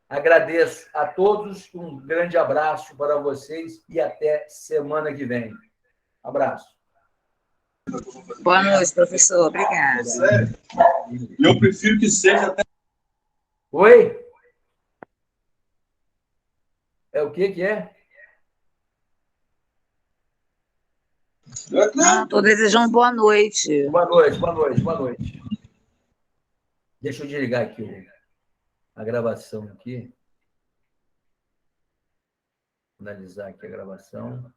Agradeço a todos, um grande abraço para vocês e até semana que vem. Abraço.
Boa noite, professor. Obrigada.
Eu prefiro que seja até.
Oi? É o que é?
Não, estou desejando boa noite.
Boa noite, boa noite, boa noite. Deixa eu desligar aqui a gravação aqui. Finalizar aqui a gravação.